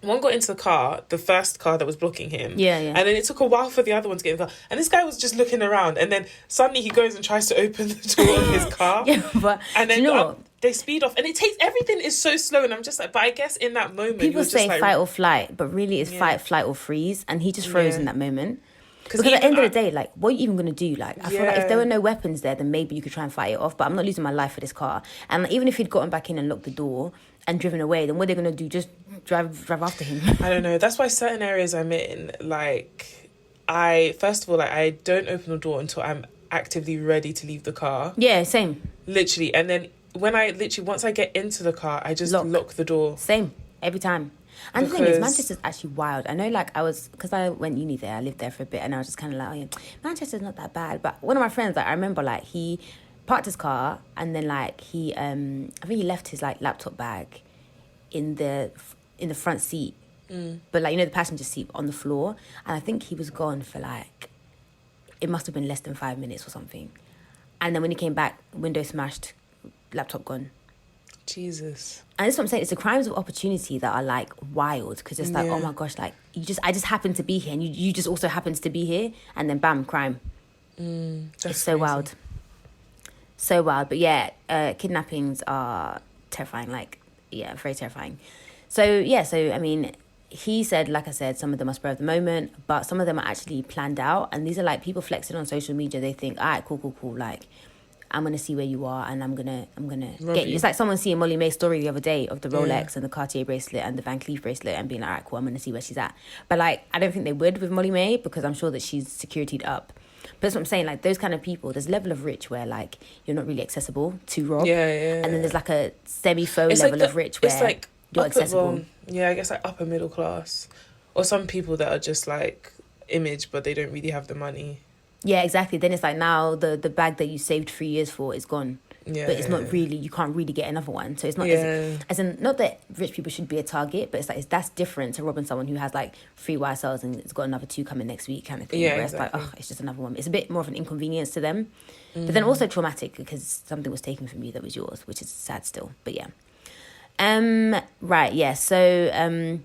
One got into the car, the first car that was blocking him. Yeah. And then it took a while for the other one to get in the car. And this guy was just looking around. And then suddenly he goes and tries to open the door of his car. Yeah, but and then you know what? They speed off. And it takes, everything is so slow. And I'm just like, but I guess in that moment, People say just like, fight or flight, but really it's fight, flight or freeze. And he just froze in that moment. Because at the end of the day, like, what are you even going to do? Like, I feel like if there were no weapons there, then maybe you could try and fight it off. But I'm not losing my life for this car. And even if he'd gotten back in and locked the door and driven away, then what are they going to do? Just drive after him? I don't know. That's why certain areas I'm in, like, first of all, like, I don't open the door until I'm actively ready to leave the car. Yeah, same. Literally. And then once I get into the car, I just lock the door. Same. Every time. And the thing is, Manchester's actually wild. I know, like, because I went uni there, I lived there for a bit, and I was just kind of like, oh, yeah, Manchester's not that bad. But one of my friends, like, I remember, like, he parked his car, and then, like, he, I think he left his, like, laptop bag in the front seat. But, like, you know, the passenger seat on the floor. And I think he was gone for, like, it must have been less than 5 minutes or something. And then when he came back, window smashed, laptop gone. Jesus. And that's what I'm saying. It's the crimes of opportunity that are, like, wild. Because it's like, oh my gosh, like, I just happened to be here. And you just also happens to be here. And then bam, crime. It's so crazy. wild. So wild. But yeah, kidnappings are terrifying. Like, yeah, very terrifying. So, yeah, I mean, he said, like I said, some of them are spur of the moment. But some of them are actually planned out. And these are, like, people flexing on social media. They think, all right, cool. Like, I'm going to see where you are and I'm gonna get you. It's like someone seeing Molly May's story the other day of the Rolex and the Cartier bracelet and the Van Cleef bracelet and being like, all right, cool, I'm going to see where she's at. But, like, I don't think they would with Molly May because I'm sure that she's securityed up. But that's what I'm saying, like, those kind of people, there's a level of rich where, like, you're not really accessible to rob. Yeah. And then there's, like, a semi-faux level of rich where it's like you're accessible. I guess, like, upper middle class. Or some people that are just, like, image, but they don't really have the money. Yeah, exactly. Then it's like now the bag that you saved 3 years for is gone. Yeah, but it's not really, you can't really get another one. So it's not as in, not that rich people should be a target, but it's like that's different to robbing someone who has like 3 YSLs and it's got another 2 coming next week kind of thing. Yeah, where exactly. it's like, it's just another one. It's a bit more of an inconvenience to them. But then also traumatic because something was taken from you that was yours, which is sad still. But yeah. Right, yeah. So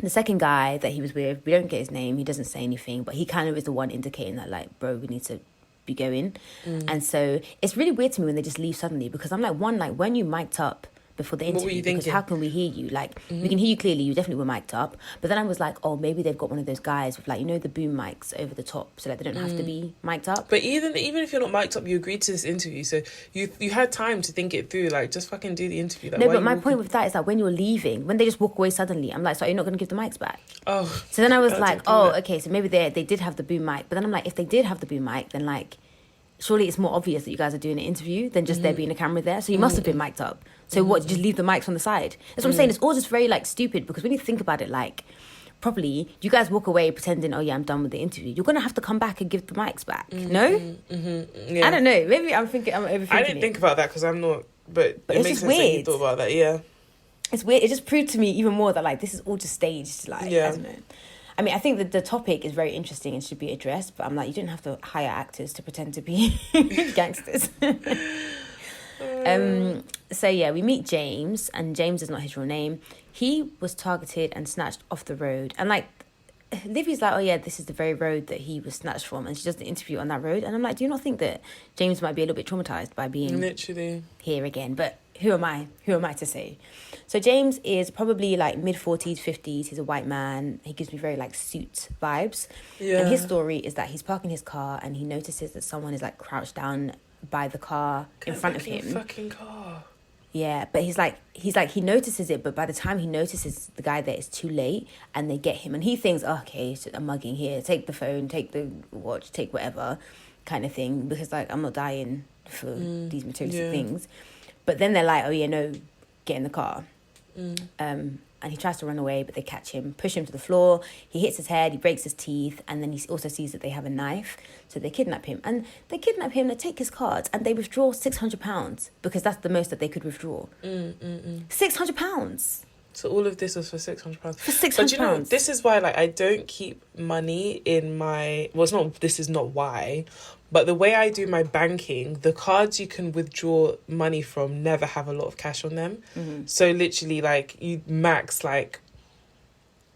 the second guy that he was with, we don't get his name, he doesn't say anything, but he kind of is the one indicating that, like, bro, we need to be going. And so it's really weird to me when they just leave suddenly because I'm like, one, like, when you mic'd up before the interview, were you because thinking? how can we hear you? Like, we can hear you clearly, you definitely were mic'd up. But then I was like, oh, maybe they've got one of those guys with, like, you know, the boom mics over the top, so, like, they don't have to be mic'd up. But even if you're not mic'd up, you agreed to this interview, so you had time to think it through. Like, just fucking do the interview. Like, No, but my point with that is that when you're leaving, when they just walk away suddenly, I'm like, so you're not going to give the mics back? Oh. So then I was I like, don't do that. okay, so maybe they did have the boom mic. But then I'm like, if they did have the boom mic, then, like, surely it's more obvious that you guys are doing an interview than just there being a camera there. So you must have been mic'd up. So what, just leave the mics on the side? That's what I'm saying. It's all just very, like, stupid because when you think about it, like, properly, you guys walk away pretending, oh yeah, I'm done with the interview. You're going to have to come back and give the mics back. No? Yeah. I don't know. Maybe I'm overthinking I didn't think about that because I'm not, but it it's makes just sense that you weird. thought about that, yeah. It's weird. It just proved to me even more that, like, this is all just staged. Like, Yeah. I don't know. I mean, I think that the topic is very interesting and should be addressed, but I'm like, you don't have to hire actors to pretend to be gangsters. So yeah, we meet James, and James is not his real name. He was targeted and snatched off the road, and, like, Livy's like, oh yeah, this is the very road that he was snatched from, and she does the interview on that road, and I'm like, do you not think that James might be a little bit traumatized by being Literally. here again? But who am I to say? So James is probably, like, mid-40s, 50s. He's a white man. He gives me very, like, suit vibes. Yeah. And his story is that he's parking his car and he notices that someone is, like, crouched down by the car in front of him. Fucking car. Yeah, but he's like he notices it, but by the time he notices the guy there, it's too late, and they get him, and he thinks, oh, okay, it's a mugging here. Take the phone, take the watch, take whatever, kind of thing, because, like, I'm not dying for these materialistic things. But then they're like, oh yeah, no, get in the car. and he tries to run away, but they catch him, push him to the floor. He hits his head, he breaks his teeth, and then he also sees that they have a knife. So they kidnap him. And they kidnap him, they take his cards, and they withdraw £600 because that's the most that they could withdraw. £600. So all of this was for £600. For £600. But you know, this is why, like, I don't keep money in my... Well, it's not... This is not why. But the way I do my banking, the cards you can withdraw money from never have a lot of cash on them. Mm-hmm. So literally, like, you max, like,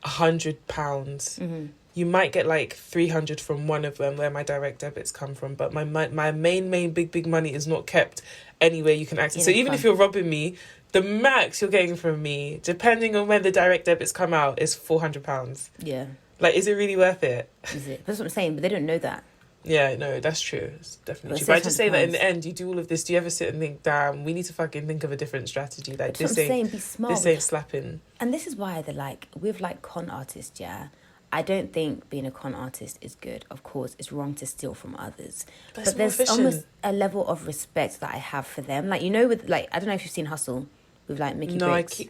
£100. Mm-hmm. You might get, like, 300 from one of them where my direct debits come from. But my main, big money is not kept anywhere you can access. So even if you're robbing me... The max you're getting from me, depending on when the direct debits come out, is £400. Yeah. Like, is it really worth it? Is it? That's what I'm saying, but they don't know that. Yeah, no, that's true. It's definitely But true. But I just say that in £600. the end, you do all of this. Do you ever sit and think, damn, we need to fucking think of a different strategy? Like, That's what I'm saying, be smart. This ain't slapping. And this is why they're like, with like con artists, yeah, I don't think being a con artist is good. Of course, it's wrong to steal from others. But there's almost a level of respect that I have for them. Like, you know, with like, I don't know if you've seen Hustle. With like Mickey Bricks.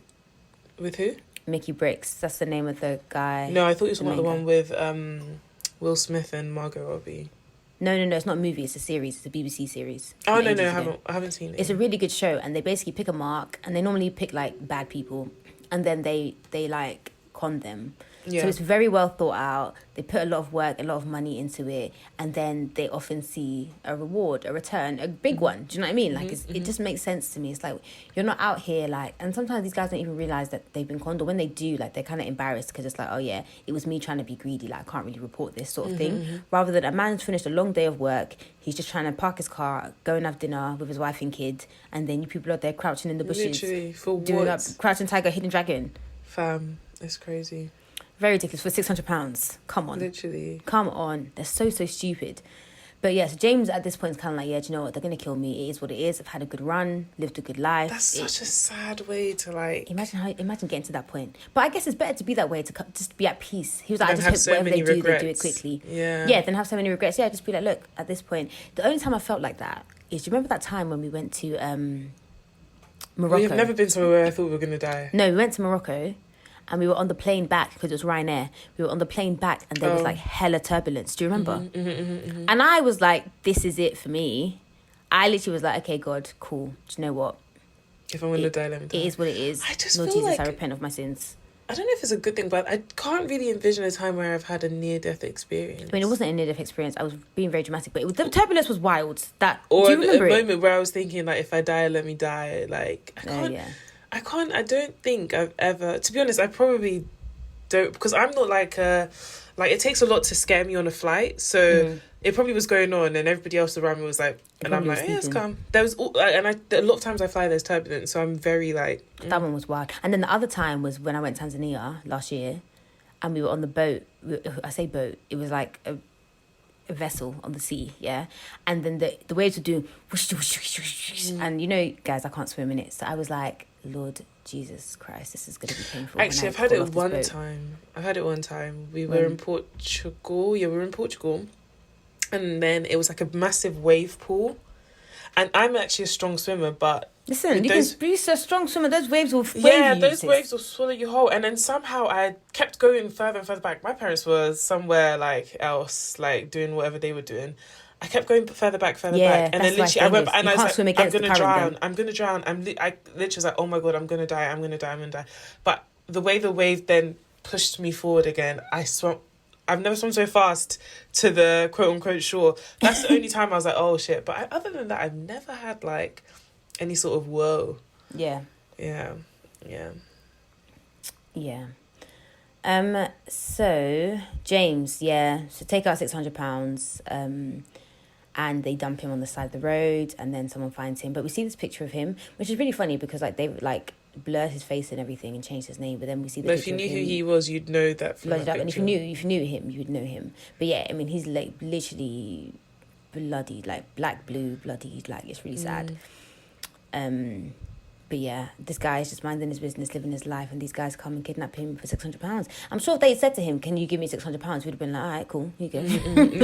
With who? Mickey Bricks. That's the name of the guy. No, I thought you were talking about the one with Will Smith and Margot Robbie. No, it's not a movie. It's a series. It's a BBC series. Oh no, I haven't seen it. It's a really good show, and they basically pick a mark, and they normally pick like bad people, and then they like con them. Yeah. So it's very well thought out. They put a lot of work, a lot of money into it, and then they often see a reward, a return, a big one. Do you know what I mean? Like, it just makes sense to me. It's like, you're not out here, like, and sometimes these guys don't even realise that they've been conned, or when they do, like, they're kind of embarrassed because it's like, oh yeah, it was me trying to be greedy, like, I can't really report this sort of thing. Rather than a man's finished a long day of work, he's just trying to park his car, go and have dinner with his wife and kid, and then you people are there crouching in the bushes. Literally, for doing what? up Crouching Tiger, Hidden Dragon. Fam, it's crazy. Very ridiculous for £600. Come on. Literally. Come on. They're so stupid. But yeah, so James at this point is kind of like, yeah, do you know what? They're going to kill me. It is what it is. I've had a good run, lived a good life. That's such a sad way to like... Imagine getting to that point. But I guess it's better to be that way, to just be at peace. He was like, I Than just have hope so whatever they many do, they do it regrets. quickly. Yeah. Yeah, then have so many regrets. Yeah, just be like, look, at this point. The only time I felt like that is, do you remember that time when we went to Morocco? We've never been somewhere where I thought we were going to die. No, we went to Morocco. And we were on the plane back because it was Ryanair. We were on the plane back and there was like hella turbulence. Do you remember? And I was like, this is it for me. I literally was like, okay, God, cool. Do you know what? If I'm going to die, let me die. It is what it is. I just Lord feel Jesus, like... I repent of my sins. I don't know if it's a good thing, but I can't really envision a time where I've had a near-death experience. I mean, it wasn't a near-death experience. I was being very dramatic, but the turbulence was wild. Or do you remember a moment where I was thinking, like, if I die, let me die. Like, I don't think I've ever... To be honest, I probably... don't, because I'm not like it takes a lot to scare me on a flight, so it probably was going on and everybody else around me was like, and I'm like, yeah, it's calm. There was a lot of times I fly, there's turbulence, so I'm very like that one was wild. And then the other time was when I went to Tanzania last year and we were on the boat. I say boat, it was like a vessel on the sea, yeah, and then the waves were doing whoosh, whoosh, whoosh, whoosh, and you know, guys, I can't swim in it, so I was like, Lord Jesus Christ, this is going to be painful. Actually, I've had it one time. We were in Portugal. Yeah, we were in Portugal. And then it was like a massive wave pool. And I'm actually a strong swimmer, but... Listen, you can be a strong swimmer. Those waves will wave yeah, you. Those waves will swallow you whole. And then somehow I kept going further and further back. My parents were somewhere like else, like doing whatever they were doing. I kept going further back, and then literally I went and I was like, I'm gonna drown. I literally was like, oh my God, I'm gonna die. But the way the wave then pushed me forward again, I've never swum so fast to the quote unquote shore. That's the only time I was like, oh shit. But other than that, I've never had like any sort of whoa. Yeah. So James, so take out £600, and they dump him on the side of the road, and then someone finds him. But we see this picture of him, which is really funny because like they like blurred his face and everything and changed his name. But then we see the. But if you knew who he was, you'd know that from that picture. And if you knew him, you would know him. But yeah, I mean, he's like literally bloody, like black, blue, bloody. Like it's really sad. But yeah, this guy is just minding his business, living his life, and these guys come and kidnap him for £600. I'm sure if they said to him, "Can you give me £600?" we'd have been like, "All right, cool, here you go."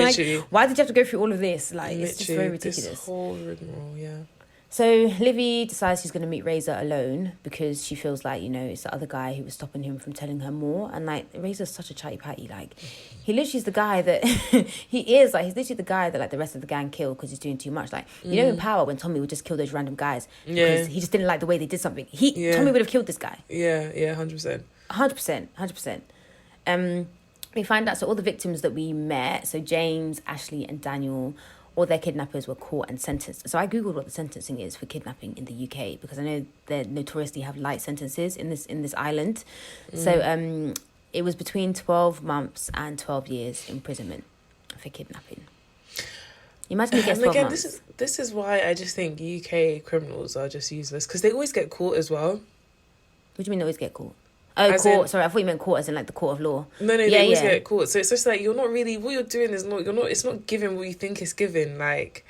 Like, why did you have to go through all of this? Like, it's just very ridiculous. This whole rigmarole, yeah. So Livy decides she's going to meet Razor alone because she feels like, it's the other guy who was stopping him from telling her more. And, like, Razor's such a chatty patty. Like, he literally is the guy that... he's literally the guy that, like, the rest of the gang kill because he's doing too much. Like, in Power, when Tommy would just kill those random guys because he just didn't like the way they did something. Tommy would have killed this guy. Yeah, 100%. 100%. We find out, so all the victims that we met, so James, Ashley and Daniel... all their kidnappers were caught and sentenced. So I googled what the sentencing is for kidnapping in the UK because I know they notoriously have light sentences in this island. So it was between 12 months and 12 years imprisonment for kidnapping. Imagine he gets 12 months. This is why I just think UK criminals are just useless because they always get caught as well. What do you mean they always get caught? Oh, As court. in- Sorry, I thought you meant court as in like the court of law. No, they always get caught. So it's just like you're not really what you're doing is not it's not giving what you think it's giving. Like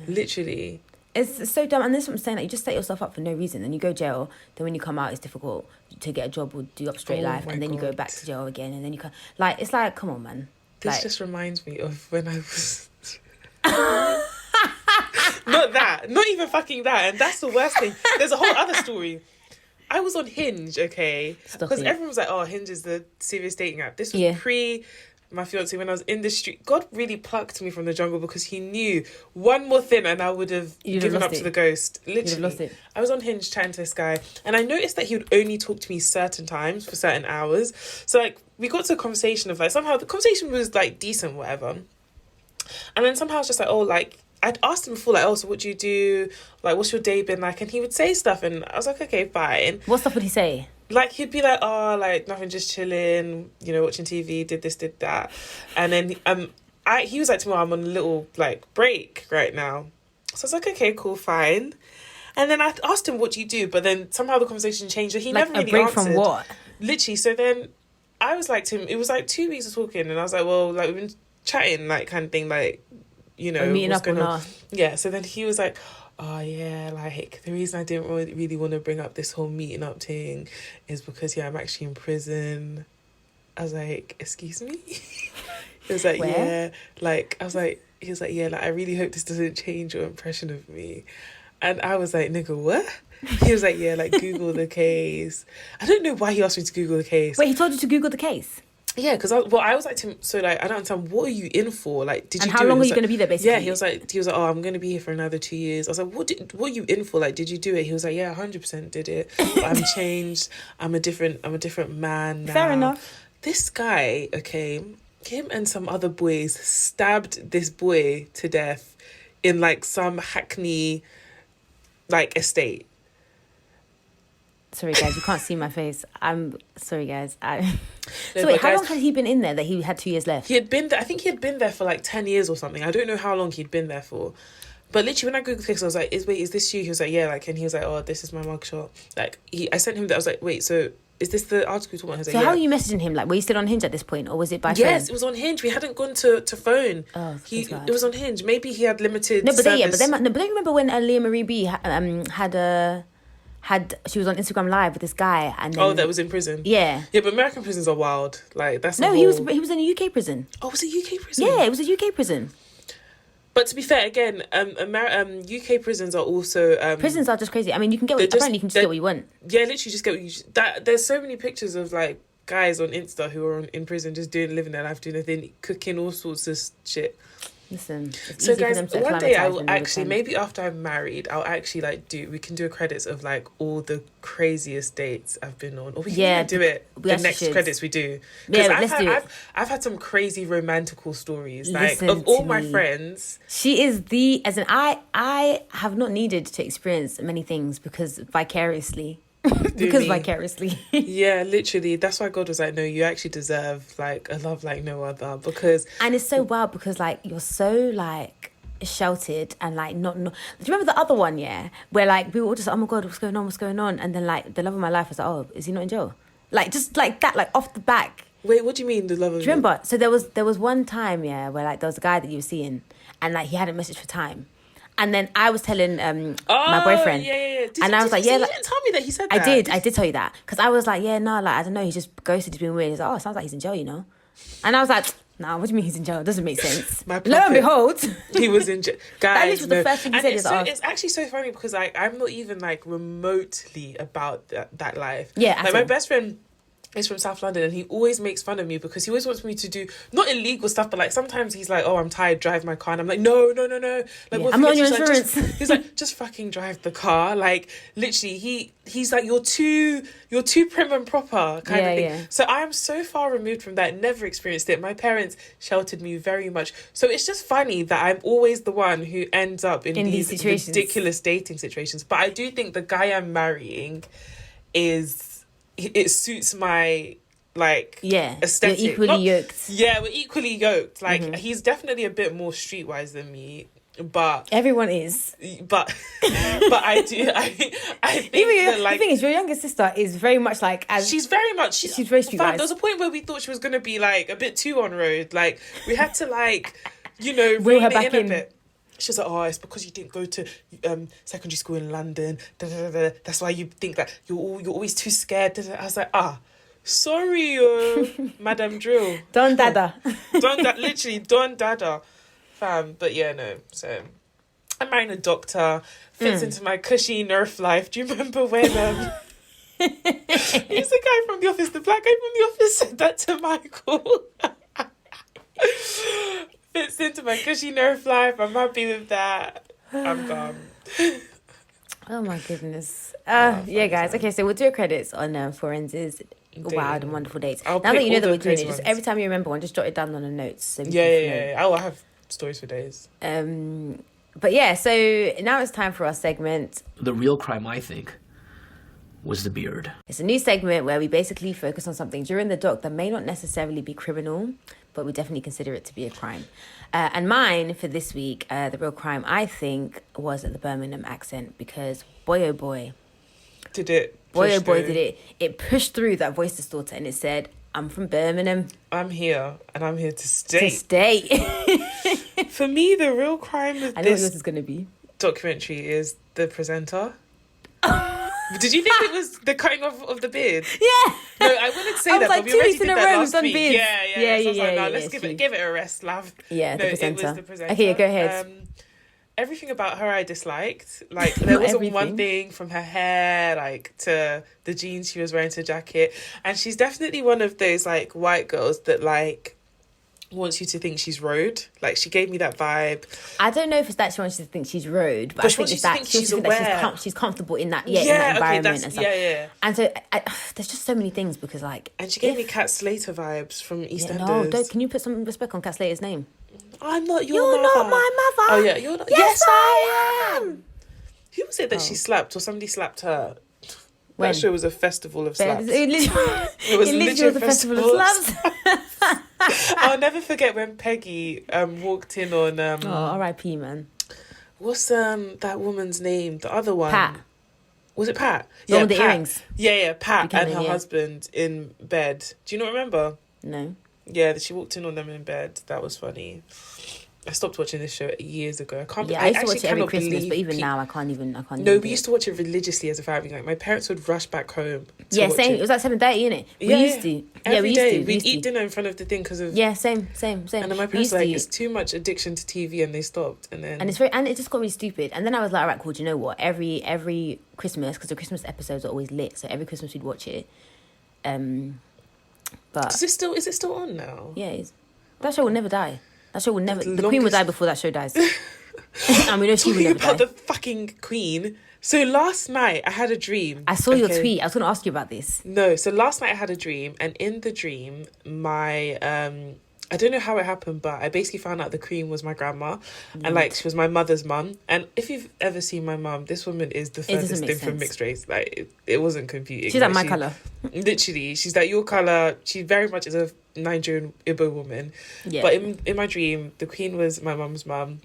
literally. It's so dumb, and this is what I'm saying. Like, you just set yourself up for no reason, and you go jail. Then when you come out, it's difficult to get a job or do up straight life, my and then you go God. back to jail again, and then you come. Like, it's like, come on, man. This Like, just reminds me of when I was not even fucking that, and that's the worst thing. There's a whole other story. I was on Hinge, okay, Stop because it. everyone was like, "Oh, Hinge is the serious dating app." This was Yeah. pre my fiance when I was in the street. God really plucked me from the jungle because he knew one more thing and I would have You'd have given up lost to it. the ghost. Literally, have lost it. I was on Hinge chatting to this guy, and I noticed that he would only talk to me certain times for certain hours. So like we got to a conversation of like somehow the conversation was like decent, whatever, and then somehow it's just like, oh, like I'd asked him before, like, oh, so what do you do? Like, what's your day been like? And he would say stuff, and I was like, okay, fine. what stuff would he say? Like, he'd be like, oh, like, nothing, just chilling, watching TV, did this, did that. And then he was like to me, I'm on a little, like, break right now. So I was like, okay, cool, fine. And then I asked him, what do you do? But then somehow the conversation changed, and he Like never a really break answered. from what? Literally, so then I was like to him, it was like 2 weeks of talking, and I was like, well, like, we've been chatting, like, kind of thing, like, We're meeting what's up or going on? not? Yeah, so then he was like, oh yeah, like the reason I didn't really want to bring up this whole meeting up thing is because I'm actually in prison. I was like, excuse me? He was like, Where? yeah, like I was like, he was like, yeah, like I really hope this doesn't change your impression of me. And I was like, nigga, what? He was like, yeah, like Google the case. I don't know why he asked me to Google the case. Wait, he told you to Google the case? Yeah, because I was like to him, so like I don't understand, what are you in for? Like, did And you how do it? long He are was you like- going to be there, basically? Yeah, he was like, oh, I'm going to be here for another 2 years. I was like, what are you in for? Like, did you do it? He was like, yeah, 100% did it. But I'm changed. I'm a different man now. Fair enough. This guy, okay, him and some other boys stabbed this boy to death in like some Hackney like estate. Sorry, guys, you can't see my face. I'm sorry, guys. So No, wait, but how guys- long had he been in there that he had 2 years left? He had been there, I think he had been there for like 10 years or something. I don't know how long he'd been there for. But literally, when I Googled this, I was like, is this you? He was like, yeah, like, and he was like, oh, this is my mugshot. Like, I sent him that, I was like, wait, so is this the article you're talking about? He was So like, how yeah. are you messaging him? Like, were you still on Hinge at this point, or was it by phone? Yes, it was on Hinge. We hadn't gone to phone. Oh, It God. was on Hinge. Maybe he had limited No, but service. don't you remember when Leah Marie B she was on Instagram Live with this guy, and then, Oh, that was in prison. yeah. Yeah, but American prisons are wild. Like, that's No, a he was whole- in a UK prison. Oh, was it UK prison? Yeah, it was a UK prison. But to be fair, again, UK prisons are also Prisons are just crazy. I mean, you can get They're just- apparently you can just get what you want. Yeah, literally just get what you... There's so many pictures of, like, guys on Insta who are in prison just living their life, doing their thing, cooking all sorts of shit. Listen, it's So easy for guys, them to one day I acclimatise will when they're actually, with them. maybe after I'm married, I'll actually, like, we can do a credits of, like, all the craziest dates I've been on. Or we can Yeah, even do it, we the actually next should. credits we do. Yeah, I've let's had, do it. I've had some crazy romantical stories. Like, Listen of all to my me. friends... She is I have not needed to experience many things because vicariously. Because me. vicariously. Yeah, literally. That's why God was like, no, you actually deserve, like, a love like no other. Because... And it's so wild because, like, you're so, like, sheltered and, like, not... Do you remember the other one, yeah? Where, like, we were all just, oh, my God, what's going on? And then, like, the love of my life was like, oh, is he not in jail? Like, just like that, like, off the back. Wait, what do you mean, the love of... Do you remember? So there was one time, yeah, where, like, there was a guy that you were seeing and, like, he hadn't messaged for time. And then I was telling my boyfriend. Yeah. And I was like, yeah, you like, didn't tell me that he said I that. did tell you that. Because I was like, yeah, no, like, I don't know, he just ghosted, he's been weird. He's like, oh, it sounds like he's in jail, you know? And I was like, nah, what do you mean he's in jail? It doesn't make sense. My Lo and prophet. behold, He was in jail. that Guys, was the first thing he and said. it's, Is so, like, it's actually so funny because I'm not even like remotely about that life. Yeah, like my best friend is from South London, and he always makes fun of me because he always wants me to do not illegal stuff, but like sometimes he's like, oh, I'm tired, drive my car, and I'm like, no, like, I'm not on your he's like, insurance. he's like, just fucking drive the car. Like literally, he's like, you're too prim and proper kind of thing. Yeah. So I am so far removed from that, never experienced it. My parents sheltered me very much, so it's just funny that I'm always the one who ends up in these ridiculous dating situations. But I do think the guy I'm marrying it suits my aesthetic. You're equally yoked. Yeah, we're equally yoked. Like he's definitely a bit more streetwise than me, but Everyone is. but I think Even that, the thing is, your younger sister is very much like she's very streetwise. There was a point where we thought she was gonna be like a bit too on road. Like we had to Reel her rein back it in in. a bit. She was like, oh, it's because you didn't go to secondary school in London. Da, da, da, da. That's why you think that you're always too scared. Da, da. I was like, sorry, Madam Drill. Don Dada. Literally, Don Dada. Fam. But yeah, no. So I'm marrying a doctor. Fits into my cushy Nerf life. Do you remember when... He's the guy from The Office. The black guy from The Office said that to Michael. Fits into my cushy Nerf life. I'm happy with that. I'm gone. Oh my goodness. Yeah, guys. Okay, so we'll do your credits on Forensi's Wild and Wonderful Dates. Now that you know that we're doing it, ones. just every time you remember one, just jot it down on the notes. So Yeah. I have stories for days. But yeah, so now it's time for our segment. The real crime, I think, was the beard. It's a new segment where we basically focus on something during the doc that may not necessarily be criminal, but we definitely consider it to be a crime. And mine for this week, the real crime, I think, was the Birmingham accent, because boy, oh boy. Did it? Boy, oh boy, did it. It pushed through that voice distorter and it said, I'm from Birmingham. I'm here and I'm here to stay. To stay. For me, the real crime of I know what yours this is going to be. documentary is the presenter. Did you think it was the cutting off of the beard? Yeah. No, I wouldn't say I was that, like, but we 2 already weeks in did a that row, we've last done week. beards. Yeah. Yeah, So I was like, no, yeah, let's it's give true. it a rest, love. Yeah, No, the presenter. it was the presenter. Okay, go ahead. Everything about her I disliked. Like, there wasn't everything. one thing from her hair, like, to the jeans she was wearing to jacket. And she's definitely one of those, like, white girls that, like, wants you to think she's road. Like, she gave me that vibe. I don't know if it's that she wants you to think she's road, but I she think wants it's you to that think she wants she's you to think that aware. she's comfortable in that, in that environment and stuff. Yeah. And so there's just so many things because, like... And she gave me Kat Slater vibes from EastEnders. No, can you put some respect on Kat Slater's name? I'm not your You're mother. not my mother. Oh, yeah, you're not. Yes, I am. Who was it that she slapped or somebody slapped her? When? That show was a festival of slaps. It literally was a festival of slaps. I'll never forget when Peggy walked in on R.I.P. man. what's that woman's name? The other one. Pat. Was it Pat? The one with the earrings. Yeah, Pat Buchanan, and her yeah. husband in bed. Do you not remember? No. Yeah, she walked in on them in bed. That was funny. I stopped watching this show years ago. I can't. Yeah, I used to watch it every cannot Christmas, believe but even now I can't even. No, do we it. used to watch it religiously as a family. Like my parents would rush back home. Yeah, watch same. It. It was like 7:30, innit? We used to. Every we day. used to. We'd eat dinner in front of the thing because of. Yeah, same. And then my We parents used were like, to. it's too much addiction to TV, and they stopped. And then. And it just got really stupid. And then I was like, all right, cool. Do you know what? Every Christmas, because the Christmas episodes are always lit, so every Christmas we'd watch it. But Is it still on now? yeah, that show will never die. That show will never. The The Queen will longest- die before that show dies. And we know she will Talking never about die. the fucking Queen. So last night I had a dream. I saw your Okay. tweet. I was going to ask you about this. No, so last night I had a dream, and in the dream, my I don't know how it happened, but I basically found out the Queen was my grandma, and like she was my mother's mum. And if you've ever seen my mum, this woman is the doesn't furthest make thing from sense. mixed race. Like it wasn't computing. She's like my she- colour. Literally, she's like your colour. She very much is a Nigerian Igbo woman. Yeah. But in my dream, the Queen was my mum's mum.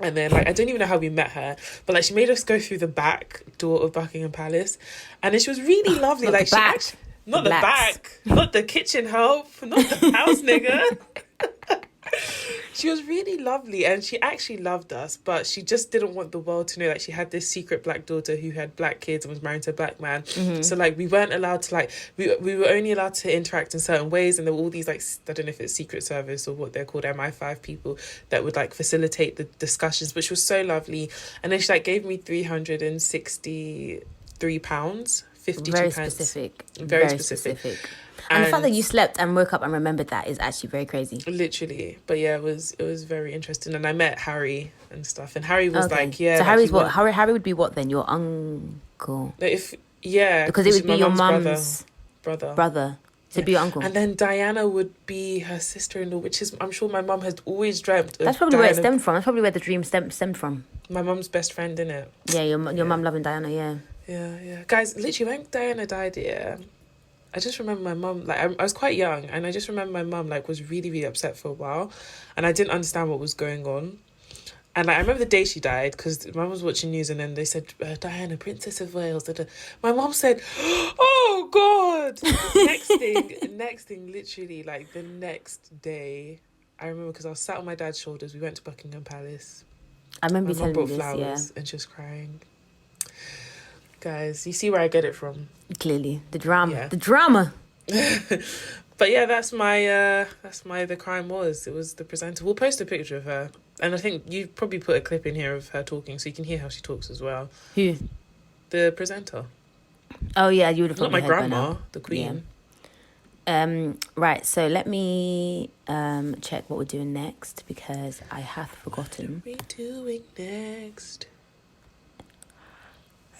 And then, like, I don't even know how we met her, but like, she made us go through the back door of Buckingham Palace, and then she was really lovely. Not like, the back. not The the blacks. back, not the kitchen help, not the house nigga. She was really lovely, and she actually loved us, but she just didn't want the world to know that she had this secret black daughter who had black kids and was married to a black man. So like we weren't allowed to like we were only allowed to interact in certain ways, and there were all these like, I don't know if it's Secret Service or what they're called, MI5 people that would like facilitate the discussions, which was so lovely. And then she like gave me £363, 52 Very pence. specific. Very specific. And the fact that you slept and woke up and remembered that is actually very crazy. Literally. But yeah, it was very interesting. And I met Harry and stuff. And Harry was like, yeah. So like Harry's what? Harry would be what then? Your uncle? Because it would be your mum's brother. So it'd be your uncle. And then Diana would be her sister-in-law, which is, I'm sure my mum has always dreamt of. That's probably where it stemmed from. That's probably where the dream stemmed from. My mum's best friend, innit? Yeah, your mum loving Diana, yeah. Yeah. Guys, literally, when Diana died, I just remember my mum, like, I was quite young, and I just remember my mum, like, was really, really upset for a while, and I didn't understand what was going on. And like, I remember the day she died, because my mum was watching news, and then they said, Diana, Princess of Wales. Da-da. My mum said, oh, God! next thing, literally, like, the next day, I remember, because I was sat on my dad's shoulders, we went to Buckingham Palace. I remember you my mum telling brought me this, flowers, and she was crying. Guys, you see where I get it from. Clearly. The drama. Yeah. The drama. But yeah, that's the crime was. It was the presenter. We'll post a picture of her. And I think you probably put a clip in here of her talking so you can hear how she talks as well. Who? The presenter. Oh yeah, you would have Not probably my heard by grandma, now. the queen. Yeah. Right, so let me check what we're doing next because I have forgotten. What are we doing next?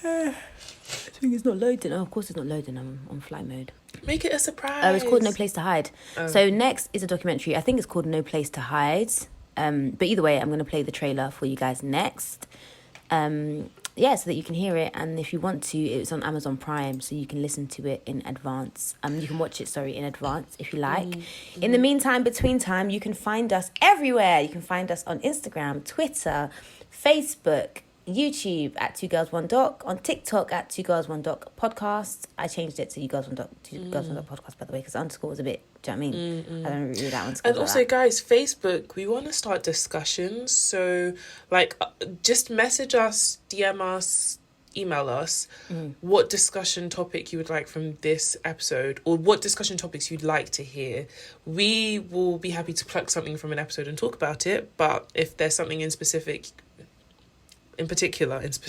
I think it's not loading. Oh, of course it's not loading. I'm on flight mode. Make it a surprise. It's called No Place to Hide. So next is a documentary. I think it's called No Place to Hide. But either way, I'm going to play the trailer for you guys next. So that you can hear it. And if you want to, it's on Amazon Prime, so you can listen to it in advance. You can watch it, in advance if you like. In the meantime, between time, you can find us everywhere. You can find us on Instagram, Twitter, Facebook, YouTube at 2girls1doc, on TikTok at 2girls1doc podcast. I changed it to 2girls1doc podcast, by the way, because the underscore was a bit, do you know what I mean? I don't really that one. And also, guys, Facebook, we want to start discussions. So, like, just message us, DM us, email us what discussion topic you would like from this episode, or what discussion topics you'd like to hear. We will be happy to pluck something from an episode and talk about it. But if there's something in particular that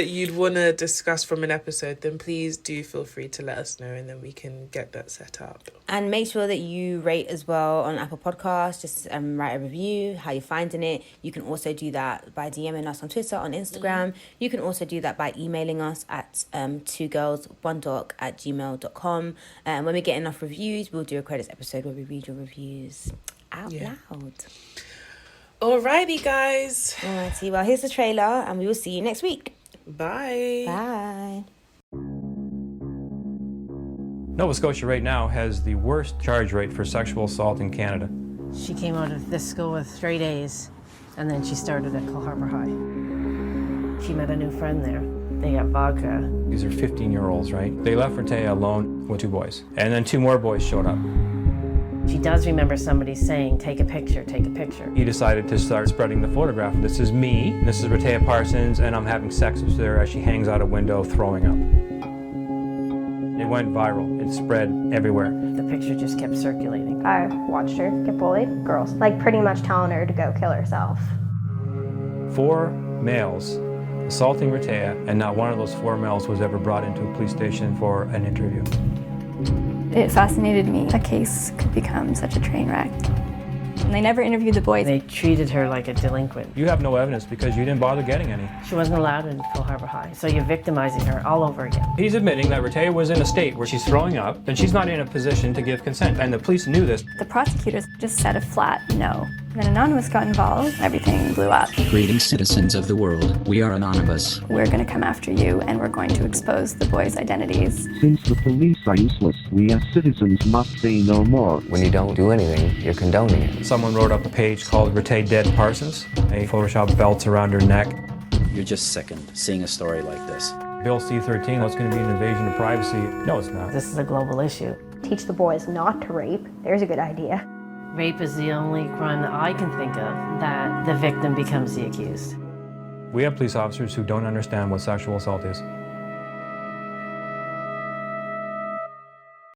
you'd want to discuss from an episode, then please do feel free to let us know, and then we can get that set up. And make sure that you rate as well on Apple Podcasts. Just write a review, how you're finding it. You can also do that by DMing us on Twitter, on Instagram. You can also do that by emailing us at 2girls1doc@gmail.com. And when we get enough reviews, we'll do a credits episode where we read your reviews out loud. Alrighty, guys. Alrighty, well, here's the trailer, and we will see you next week. Bye. Bye. Nova Scotia right now has the worst charge rate for sexual assault in Canada. She came out of this school with straight A's, and then she started at Coal Harbour High. She met a new friend there. They got vodka. These are 15-year-olds, right? They left Rtea alone with 2 boys, and then 2 more boys showed up. She does remember somebody saying, take a picture, take a picture. He decided to start spreading the photograph. This is me, this is Rtea Parsons, and I'm having sex with her as she hangs out a window throwing up. It went viral. It spread everywhere. The picture just kept circulating. I watched her get bullied. Girls, like, pretty much telling her to go kill herself. 4 males assaulting Rtea, and not one of those 4 males was ever brought into a police station for an interview. It fascinated me. A case could become such a train wreck. And they never interviewed the boys. They treated her like a delinquent. You have no evidence because you didn't bother getting any. She wasn't allowed in Coal Harbour High, so you're victimizing her all over again. He's admitting that Rtea was in a state where she's throwing up, and she's not in a position to give consent, and the police knew this. The prosecutors just said a flat no. When Anonymous got involved, everything blew up. Greetings, citizens of the world. We are Anonymous. We're going to come after you, and we're going to expose the boys' identities. Since the police are useless, we as citizens must say no more. When you don't do anything, you're condoning it. Someone wrote up a page called Rtea Dead Parsons. They photoshopped belts around her neck. You're just sickened seeing a story like this. Bill C-13, what's going to be an invasion of privacy? No, it's not. This is a global issue. Teach the boys not to rape. There's a good idea. Rape is the only crime that I can think of that the victim becomes the accused. We have police officers who don't understand what sexual assault is.